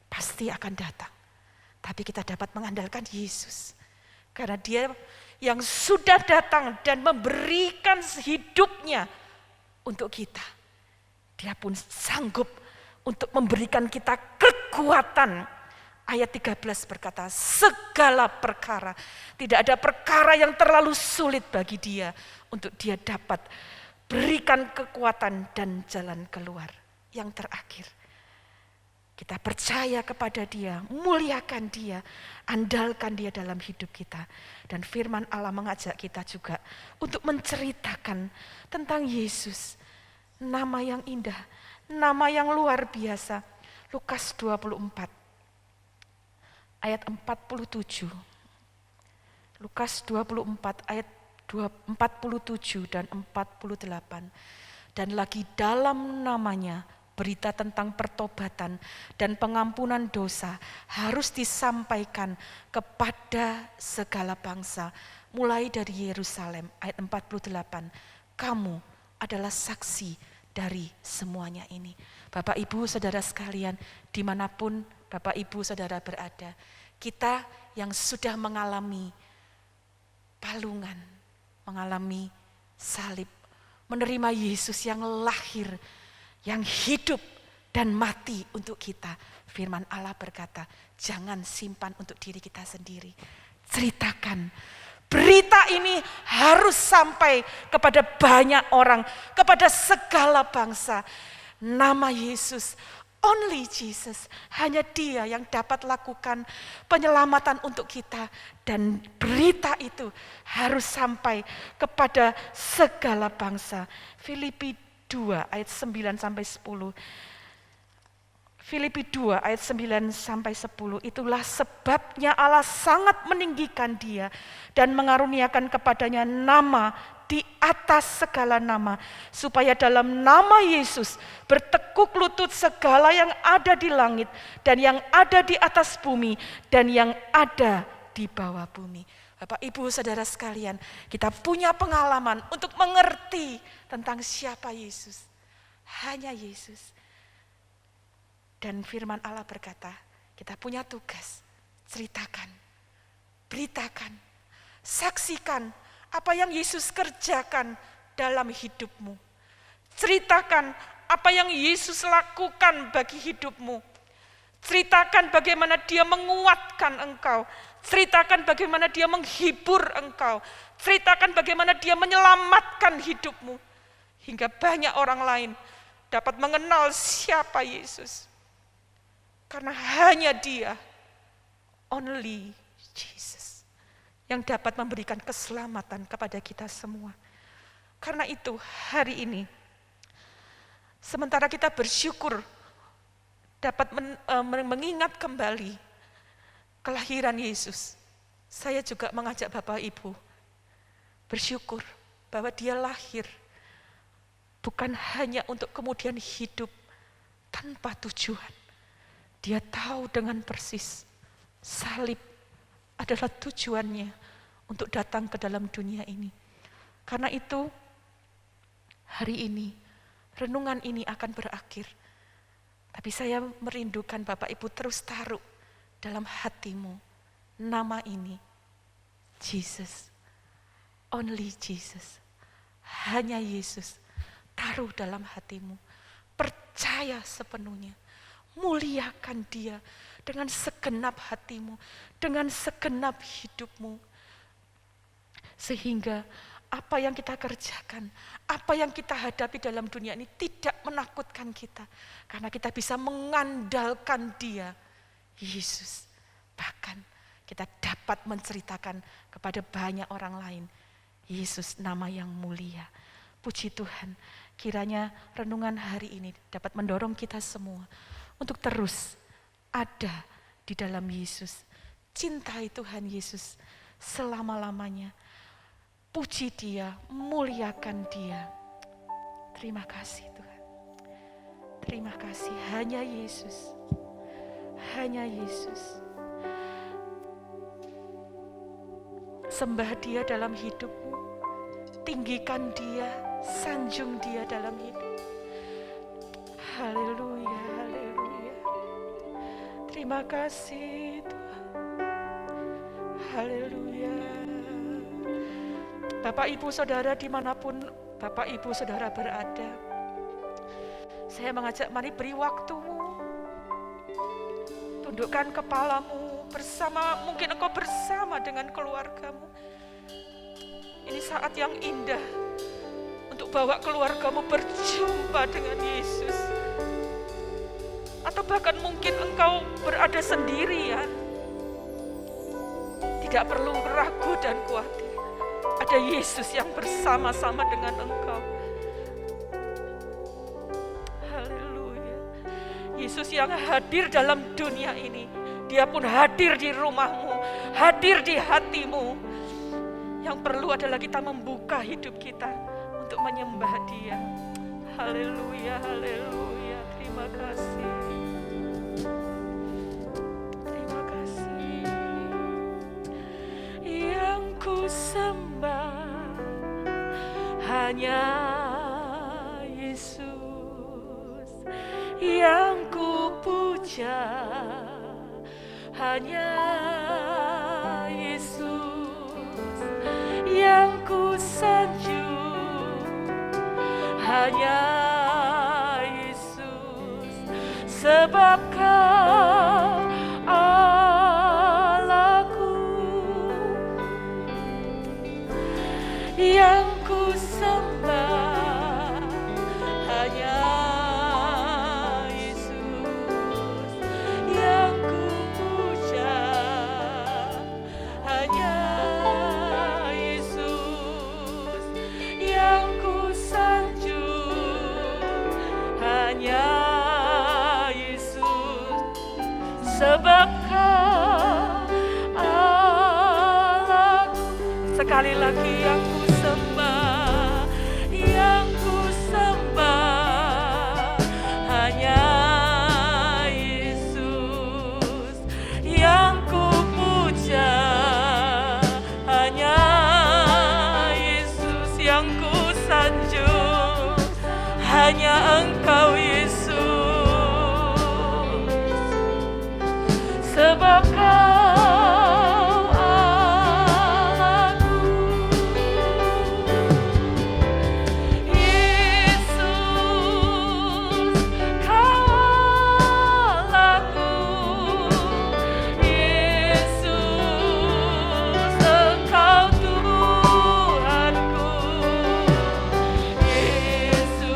pasti akan datang. Tapi kita dapat mengandalkan Yesus, karena dia yang sudah datang dan memberikan hidupnya untuk kita. Dia pun sanggup untuk memberikan kita kekuatan. Ayat 13 berkata, segala perkara. Tidak ada perkara yang terlalu sulit bagi dia untuk dia dapat berikan kekuatan dan jalan keluar. Yang terakhir, kita percaya kepada dia, muliakan dia, andalkan dia dalam hidup kita. Dan firman Allah mengajak kita juga untuk menceritakan tentang Yesus. Nama yang indah, nama yang luar biasa. Lukas 24 ayat 47. Lukas 24 ayat 47 dan 48. Dan lagi dalam namanya berita tentang pertobatan dan pengampunan dosa harus disampaikan kepada segala bangsa. Mulai dari Yerusalem, ayat 48. Kamu adalah saksi dari semuanya ini. Bapak, Ibu, Saudara sekalian, dimanapun Bapak, Ibu, Saudara berada, kita yang sudah mengalami palungan, mengalami salib, menerima Yesus yang lahir, yang hidup dan mati untuk kita. Firman Allah berkata, jangan simpan untuk diri kita sendiri. Ceritakan. Berita ini harus sampai kepada banyak orang, kepada segala bangsa. Nama Yesus, only Jesus, hanya dia yang dapat lakukan penyelamatan untuk kita. Dan berita itu harus sampai kepada segala bangsa. Filipi 2 ayat 9 sampai 10. Filipi 2 ayat 9 sampai 10. Itulah sebabnya Allah sangat meninggikan dia dan mengaruniakan kepadanya nama di atas segala nama, supaya dalam nama Yesus bertekuk lutut segala yang ada di langit dan yang ada di atas bumi dan yang ada di bawah bumi. Bapak, Ibu, Saudara sekalian, kita punya pengalaman untuk mengerti tentang siapa Yesus. Hanya Yesus. Dan firman Allah berkata, kita punya tugas, ceritakan, beritakan, saksikan apa yang Yesus kerjakan dalam hidupmu. Ceritakan apa yang Yesus lakukan bagi hidupmu. Ceritakan bagaimana dia menguatkan engkau. Ceritakan bagaimana dia menghibur engkau. Ceritakan bagaimana dia menyelamatkan hidupmu. Hingga banyak orang lain dapat mengenal siapa Yesus. Karena hanya dia, only Jesus, yang dapat memberikan keselamatan kepada kita semua. Karena itu hari ini, sementara kita bersyukur dapat mengingat kembali kelahiran Yesus, saya juga mengajak Bapak Ibu bersyukur bahwa dia lahir bukan hanya untuk kemudian hidup tanpa tujuan. Dia tahu dengan persis salib adalah tujuannya untuk datang ke dalam dunia ini. Karena itu hari ini renungan ini akan berakhir. Tapi saya merindukan Bapak Ibu terus taruh dalam hatimu nama ini, Jesus, only Jesus, hanya Yesus. Taruh dalam hatimu, percaya sepenuhnya. Muliakan dia dengan segenap hatimu, dengan segenap hidupmu. Sehingga apa yang kita kerjakan, apa yang kita hadapi dalam dunia ini tidak menakutkan kita. Karena kita bisa mengandalkan dia, Yesus. Bahkan kita dapat menceritakan kepada banyak orang lain Yesus, nama yang mulia. Puji Tuhan, kiranya renungan hari ini dapat mendorong kita semua untuk terus ada di dalam Yesus. Cintai Tuhan Yesus selama-lamanya. Puji Dia, muliakan Dia. Terima kasih Tuhan. Terima kasih, hanya Yesus. Hanya Yesus. Sembah Dia dalam hidupmu. Tinggikan Dia, sanjung Dia dalam hidup. Haleluya, haleluya. Terima kasih Tuhan. Haleluya. Bapak Ibu Saudara dimanapun Bapak Ibu Saudara berada, saya mengajak mari beri waktumu. Tundukkan kepalamu bersama, mungkin engkau bersama dengan keluargamu. Ini saat yang indah untuk bawa keluargamu berjumpa dengan Yesus. Atau bahkan mungkin engkau berada sendirian. Tidak perlu ragu dan khawatir. Ada Yesus yang bersama-sama dengan engkau. Haleluya. Yesus yang hadir dalam dunia ini. Dia pun hadir di rumahmu, hadir di hatimu. Yang perlu adalah kita membuka hidup kita untuk menyembah Dia. Haleluya, haleluya. Terima kasih. Terima kasih. Yang ku sembah hanya Yesus. Yang ku puja hanya Yesus. Yang ku sanjung hanya Yesus, sebab Kau Allahku. Yang ku sembah hanya Yesus, yang ku puja hanya sebab Kau Allahku. Sekali lagi yang ku sembah, yang ku sembah hanya Yesus, yang ku puja hanya Yesus, yang ku sanjung hanya Engkau Yesus. Sebab Kau Allahku, Yesus, Kau Allahku, Yesus, Engkau Tuhanku, Yesus,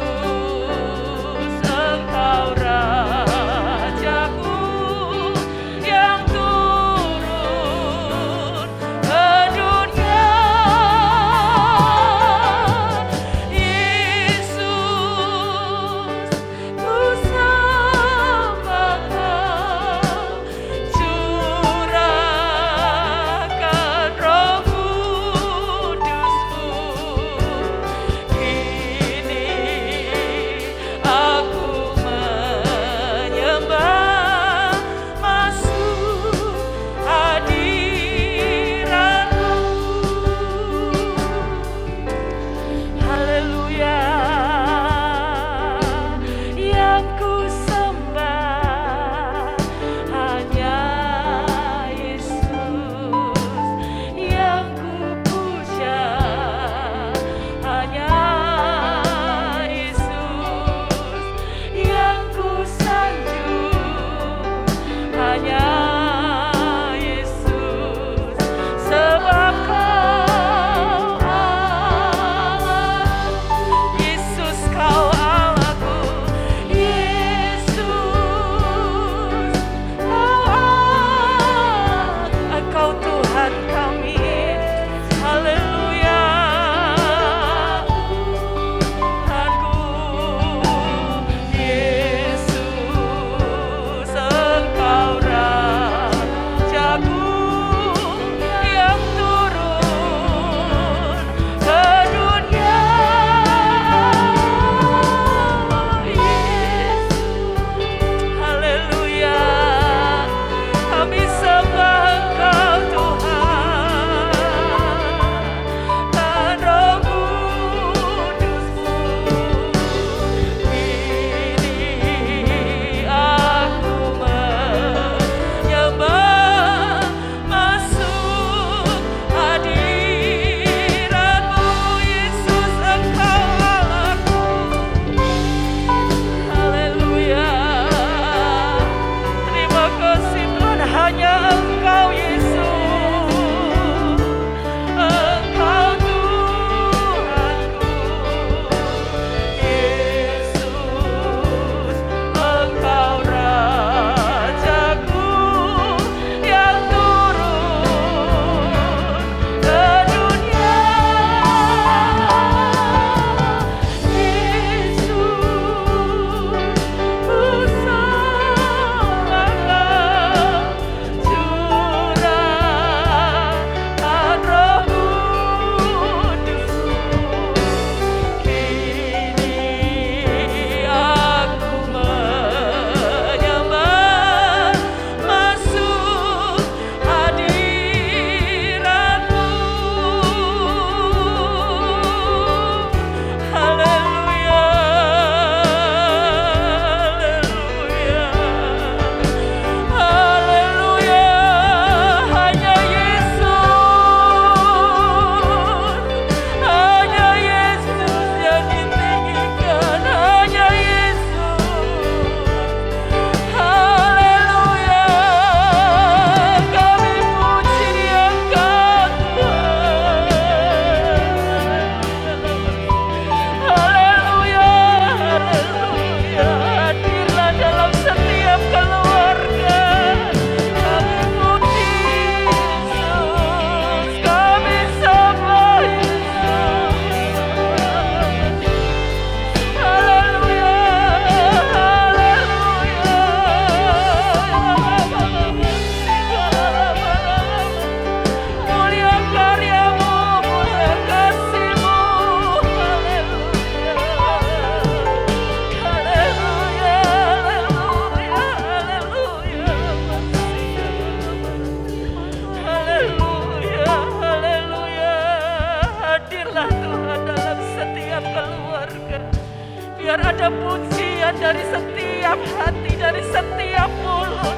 pujian dari setiap hati, dari setiap mulut,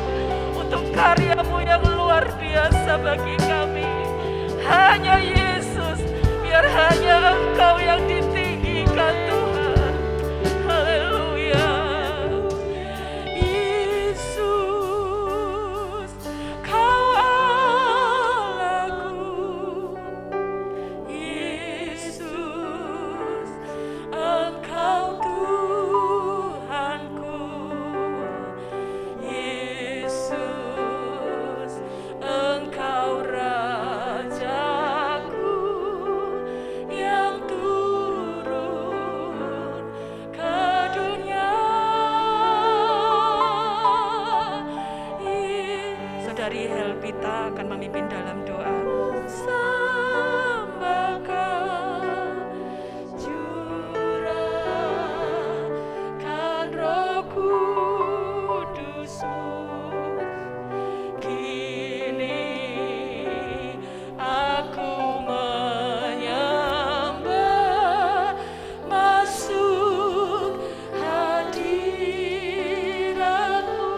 untuk karya-Mu yang luar biasa bagi kami. Hanya Yesus, biar hanya Engkau yang ditinggikan Tuhan. Haleluya. Yesus, Kau Allahku. Yesus, Engkau Tuhanku. Yesus, Engkau Rajaku yang turun ke dunia. Saudari Helpita akan memimpin dalam doa. Sembahkan, curahkan Roh Kudus-Mu. Kini aku menyembah, masuk hadirat-Mu.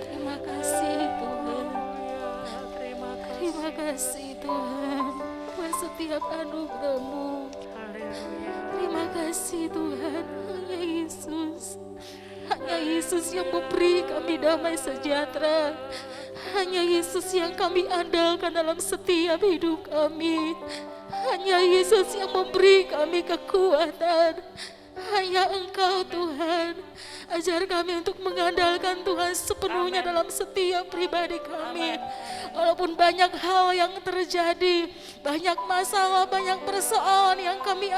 Terima kasih Tuhan. Terima kasih Tuhan buat setiap anugerah-Mu. Terima kasih Tuhan. Hanya Yesus yang memberi kami damai sejahtera. Hanya Yesus yang kami andalkan dalam setiap hidup kami. Hanya Yesus yang memberi kami kekuatan. Hanya Engkau Tuhan. Ajar kami untuk mengandalkan Tuhan sepenuhnya dalam setiap pribadi kami. Walaupun banyak hal yang terjadi, banyak masalah, banyak persoalan yang kami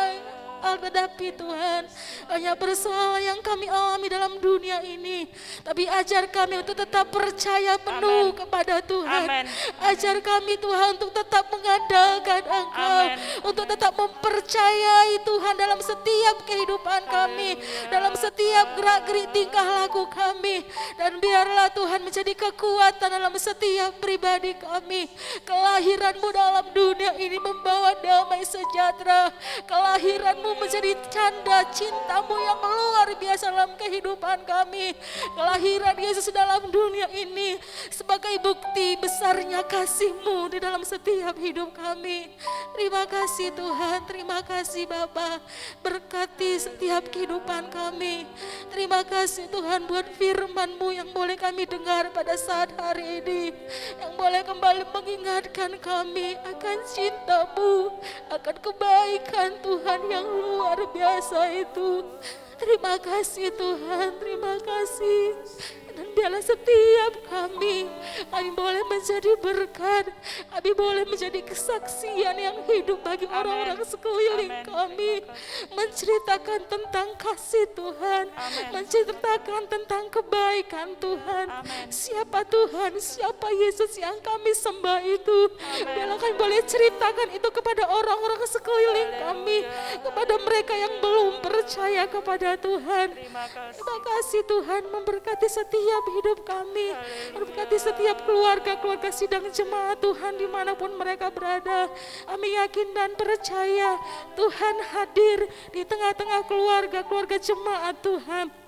hadapi Tuhan, banyak persoalan yang kami alami dalam dunia ini, tapi ajar kami untuk tetap percaya penuh kepada Tuhan. Ajar kami Tuhan untuk tetap mengandalkan Engkau, untuk tetap mempercayai Tuhan dalam setiap kehidupan kami, dalam setiap gerak-gerik tingkah laku kami. Dan biarlah Tuhan menjadi kekuatan dalam setiap pribadi kami. Kelahiran-Mu dalam dunia ini membawa damai sejahtera. Kelahiran-Mu menjadi tanda cinta-Mu yang luar biasa dalam kehidupan kami. Kelahiran Yesus dalam dunia ini sebagai bukti besarnya kasih-Mu di dalam setiap hidup kami. Terima kasih Tuhan, terima kasih Bapa. Berkati setiap kehidupan kami. Terima kasih Tuhan buat firman-Mu yang boleh kami dengar pada saat hari ini, yang boleh kembali mengingatkan kami akan cinta-Mu, akan kebaikan Tuhan yang luar biasa itu. Terima kasih Tuhan, terima kasih. Dan biarlah setiap kami boleh menjadi berkat, kami boleh menjadi kesaksian yang hidup bagi orang-orang sekeliling kami. Menceritakan tentang kasih Tuhan, menceritakan tentang kebaikan Tuhan. Siapa Tuhan, siapa Yesus yang kami sembah itu. Biarlah kami boleh ceritakan itu kepada orang-orang sekeliling kami, kepada mereka yang belum percaya kepada Tuhan. Terima kasih Tuhan, memberkati setiap hidup kami, memberkati setiap keluarga sidang jemaat Tuhan dimanapun mereka berada. Kami yakin dan percaya Tuhan hadir di tengah-tengah keluarga jemaat Tuhan.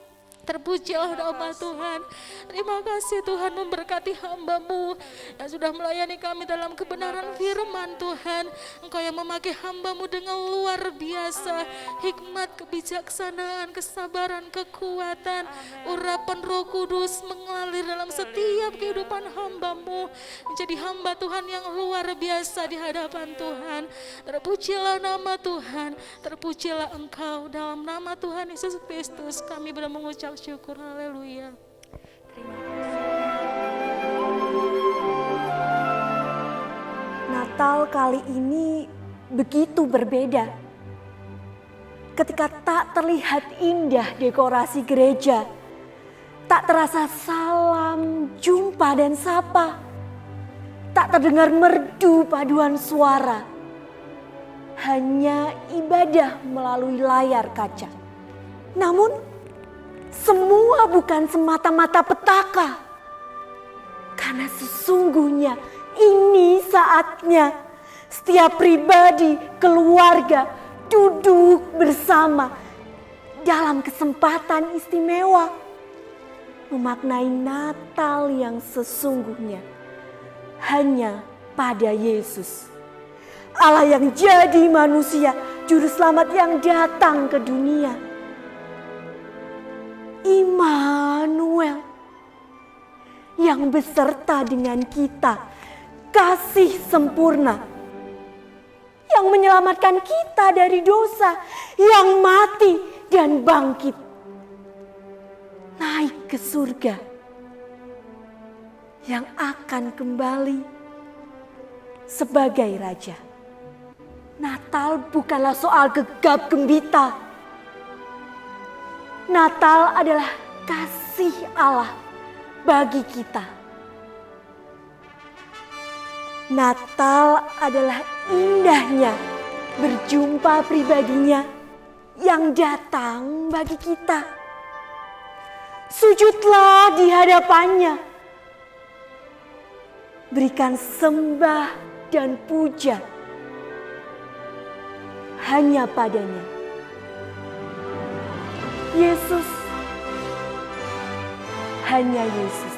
Terpujilah nama Tuhan. Terima kasih Tuhan, memberkati hamba-Mu yang sudah melayani kami dalam kebenaran firman Tuhan. Engkau yang memakai hamba-Mu dengan luar biasa. Hikmat, kebijaksanaan, kesabaran, kekuatan, urapan Roh Kudus mengalir dalam setiap kehidupan hamba-Mu. Menjadi hamba Tuhan yang luar biasa di hadapan Tuhan. Terpujilah nama Tuhan, terpujilah Engkau. Dalam nama Tuhan Yesus Kristus kami berdoa mengucap syukur, haleluya. Terima kasih. Natal kali ini begitu berbeda. Ketika tak terlihat indah dekorasi gereja, tak terasa salam, jumpa dan sapa, tak terdengar merdu paduan suara, hanya ibadah melalui layar kaca. Namun semua bukan semata-mata petaka, karena sesungguhnya ini saatnya setiap pribadi, keluarga duduk bersama dalam kesempatan istimewa memaknai Natal yang sesungguhnya hanya pada Yesus, Allah yang jadi manusia, juru selamat yang datang ke dunia. Immanuel yang beserta dengan kita, kasih sempurna yang menyelamatkan kita dari dosa, yang mati dan bangkit, naik ke surga, yang akan kembali sebagai Raja. Natal bukanlah soal gegap gembita. Natal adalah kasih Allah bagi kita. Natal adalah indahnya berjumpa pribadinya yang datang bagi kita. Sujudlah di hadapannya. Berikan sembah dan puja hanya padanya. Yesus, hanya Yesus.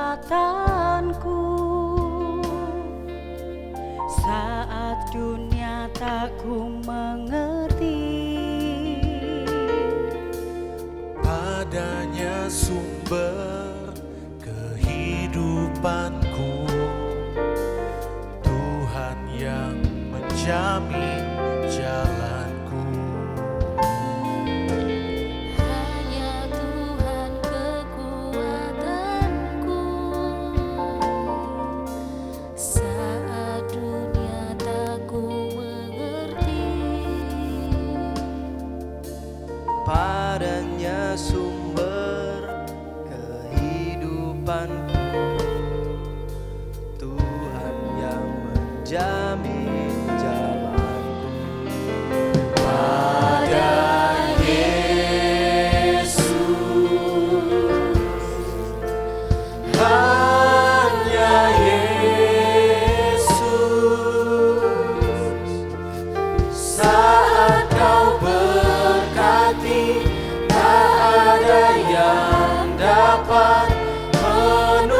Kekuatanku saat dunia tak ku mengerti, Padanya sumber kehidupanku, Tuhan yang menjamin jalanku. Hanya Tuhan kekuatanku saat dunia tak ku mengerti. Padanya sumber kehidupanku, Tuhan yang menjamin jalanku. Pada Yesus, hanya Yesus, saat kau berkati, tak ada yang dapat menolak.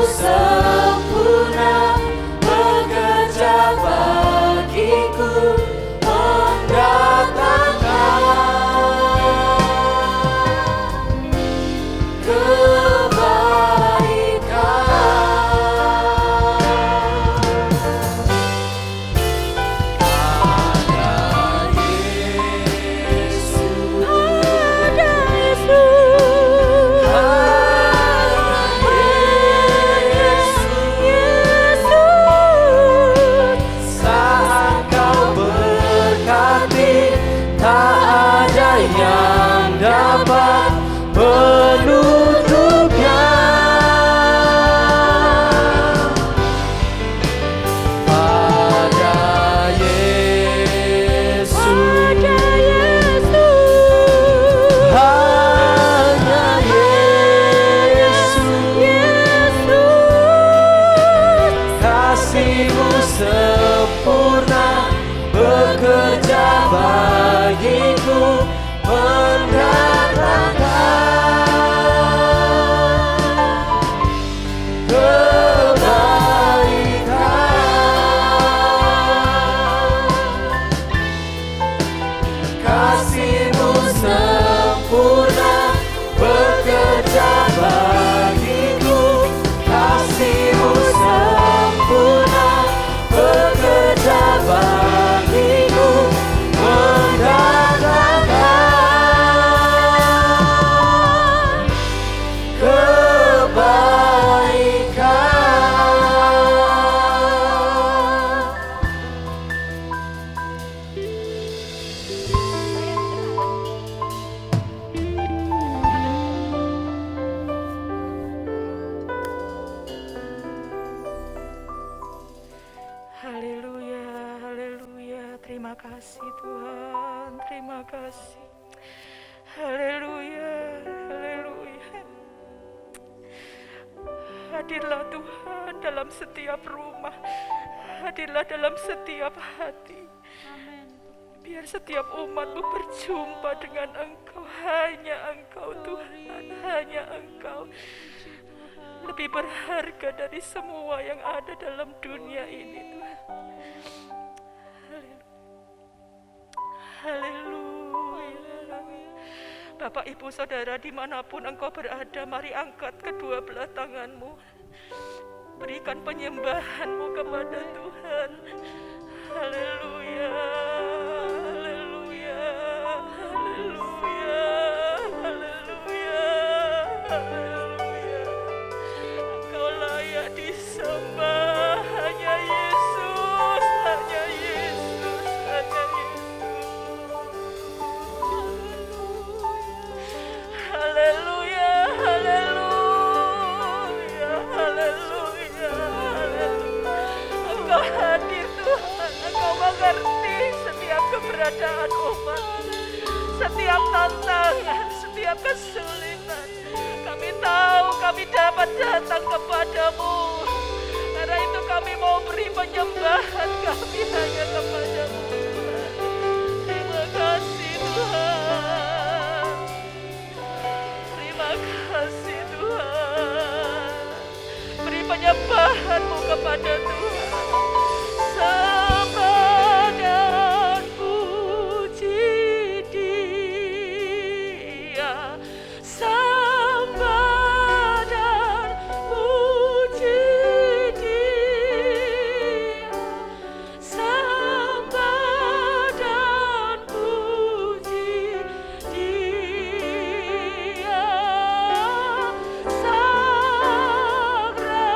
sempurna bekerja bagiku, mendatangkan dapat menutupnya. Pada Yesus, hanya Yesus, kasih-Mu sempurna bekerja bagiku, mendatangkan kebaikan. Kasih-Mu sempurna bekerja bagiku, kasih-Mu sempurna bekerja bagiku, mendatangkan Haleluya, haleluya. Terima kasih Tuhan, terima kasih. Haleluya, haleluya. Hadirlah Tuhan dalam setiap rumah, hadirlah dalam setiap hati. Biar setiap umat-Mu berjumpa dengan Engkau, hanya Engkau Tuhan, hanya Engkau. Lebih berharga dari semua yang ada dalam dunia ini Tuhan. Haleluya. Bapak, Ibu, Saudara, dimanapun engkau berada, mari angkat kedua belah tanganmu. Berikan penyembahanmu kepada Tuhan. Haleluya. Haleluya. Haleluya. Haleluya. Haleluya. Engkau layak disembah, hanya Yesus, hanya Yesus, hanya Yesus. Haleluya, haleluya, haleluya, haleluya. Engkau hadir Tuhan, Engkau mengerti setiap keberadaan umat, setiap tantangan, setiap kesulitan. Kami tahu kami dapat datang kepadamu. Karena itu kami mau beri penyembahan kami hanya kepadamu Tuhan. Terima kasih Tuhan. Terima kasih Tuhan. Beri penyembahanmu kepada Tuhan. Sembah dan puji Dia. Sembah dan puji Dia. Sembah dan puji Dia. Sang Raja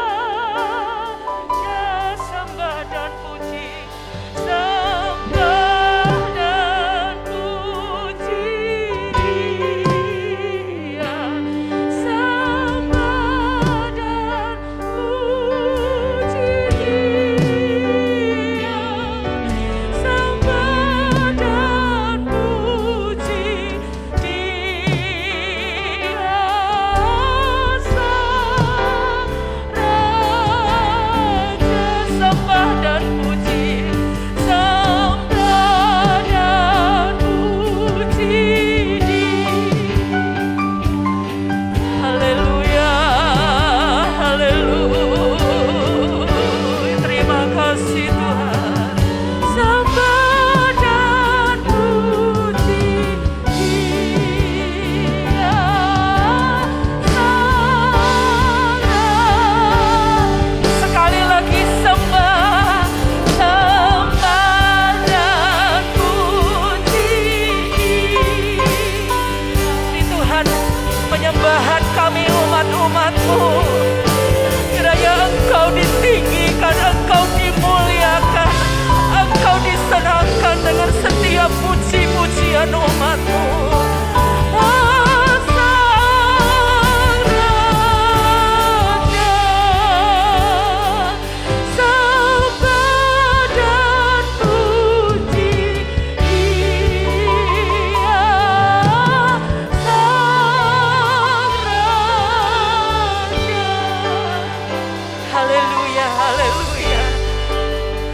Haleluya.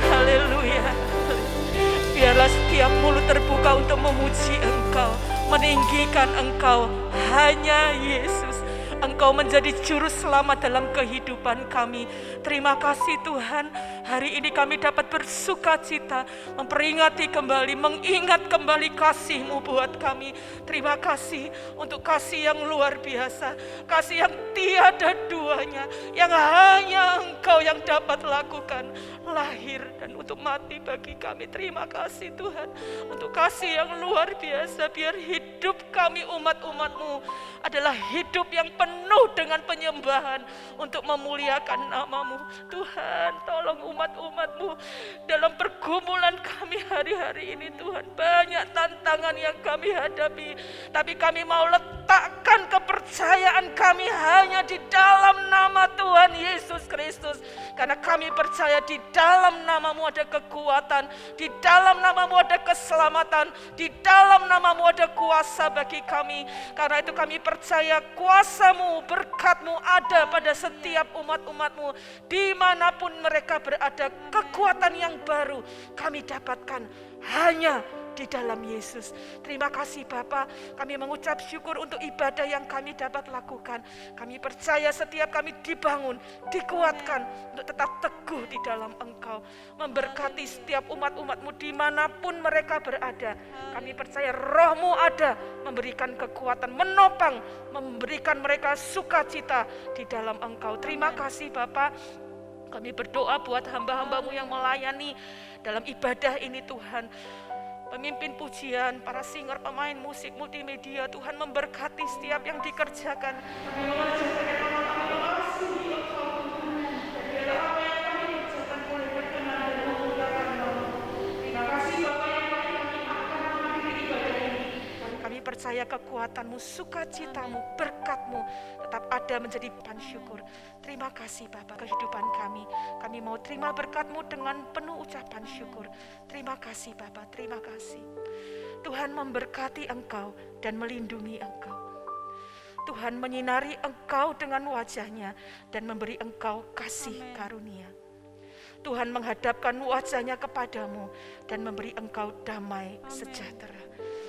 Haleluya. Biarlah setiap mulut terbuka untuk memuji Engkau, meninggikan Engkau. Hanya Yesus, Engkau menjadi juru selamat dalam kehidupan kami. Terima kasih Tuhan, hari ini kami dapat bersuka cita, memperingati kembali, mengingat kembali kasih-Mu buat kami. Terima kasih untuk kasih yang luar biasa, kasih yang tiada duanya, yang hanya Engkau yang dapat lakukan, lahir dan untuk mati bagi kami. Terima kasih Tuhan, untuk kasih yang luar biasa. Biar hidup kami umat-umat-Mu adalah hidup yang penuh dengan penyembahan untuk memuliakan nama-Mu. Tuhan, tolong umat-umat-Mu dalam pergumulan kami hari-hari ini Tuhan. Banyak tantangan yang kami hadapi, tapi kami mau letakkan kepercayaan kami hanya di dalam nama Tuhan Yesus Kristus. Karena kami percaya di dalam nama-Mu ada kekuatan, di dalam nama-Mu ada keselamatan, di dalam nama-Mu ada kuasa bagi kami. Karena itu kami percaya kuasa-Mu, berkat-Mu ada pada setiap umat-umat-Mu. Dimanapun mereka berada, kekuatan yang baru kami dapatkan hanya di dalam Yesus. Terima kasih Bapa, kami mengucap syukur untuk ibadah yang kami dapat lakukan. Kami percaya setiap kami dibangun, dikuatkan untuk tetap teguh di dalam Engkau. Memberkati setiap umat-umat-Mu dimanapun mereka berada. Kami percaya Roh-Mu ada, memberikan kekuatan, menopang, memberikan mereka sukacita di dalam Engkau. Terima kasih Bapa. Kami berdoa buat hamba-hamba-Mu yang melayani dalam ibadah ini Tuhan. Pemimpin pujian, para singer, pemain musik, multimedia, Tuhan memberkati setiap yang dikerjakan. Kami percaya kekuatan-Mu, sukacita-Mu, berkat-Mu tetap ada menjadi syukur. Terima kasih Bapa, kehidupan kami. Kami mau terima berkat-Mu dengan penuh ucapan syukur. Terima kasih Bapa, terima kasih. Tuhan memberkati Engkau dan melindungi Engkau. Tuhan menyinari Engkau dengan wajah-Nya dan memberi Engkau kasih karunia. Tuhan menghadapkan wajah-Nya kepadamu dan memberi Engkau damai sejahtera.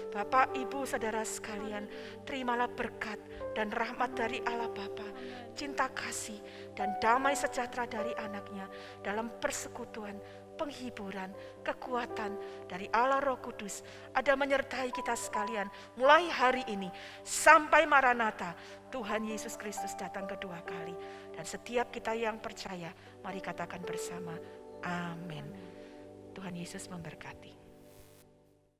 Bapak, Ibu, Saudara sekalian, terimalah berkat dan rahmat dari Allah Bapa, cinta kasih dan damai sejahtera dari anak-Nya dalam persekutuan, penghiburan, kekuatan dari Allah Roh Kudus ada menyertai kita sekalian mulai hari ini sampai Maranatha, Tuhan Yesus Kristus datang kedua kali. Dan setiap kita yang percaya, mari katakan bersama, amin. Tuhan Yesus memberkati.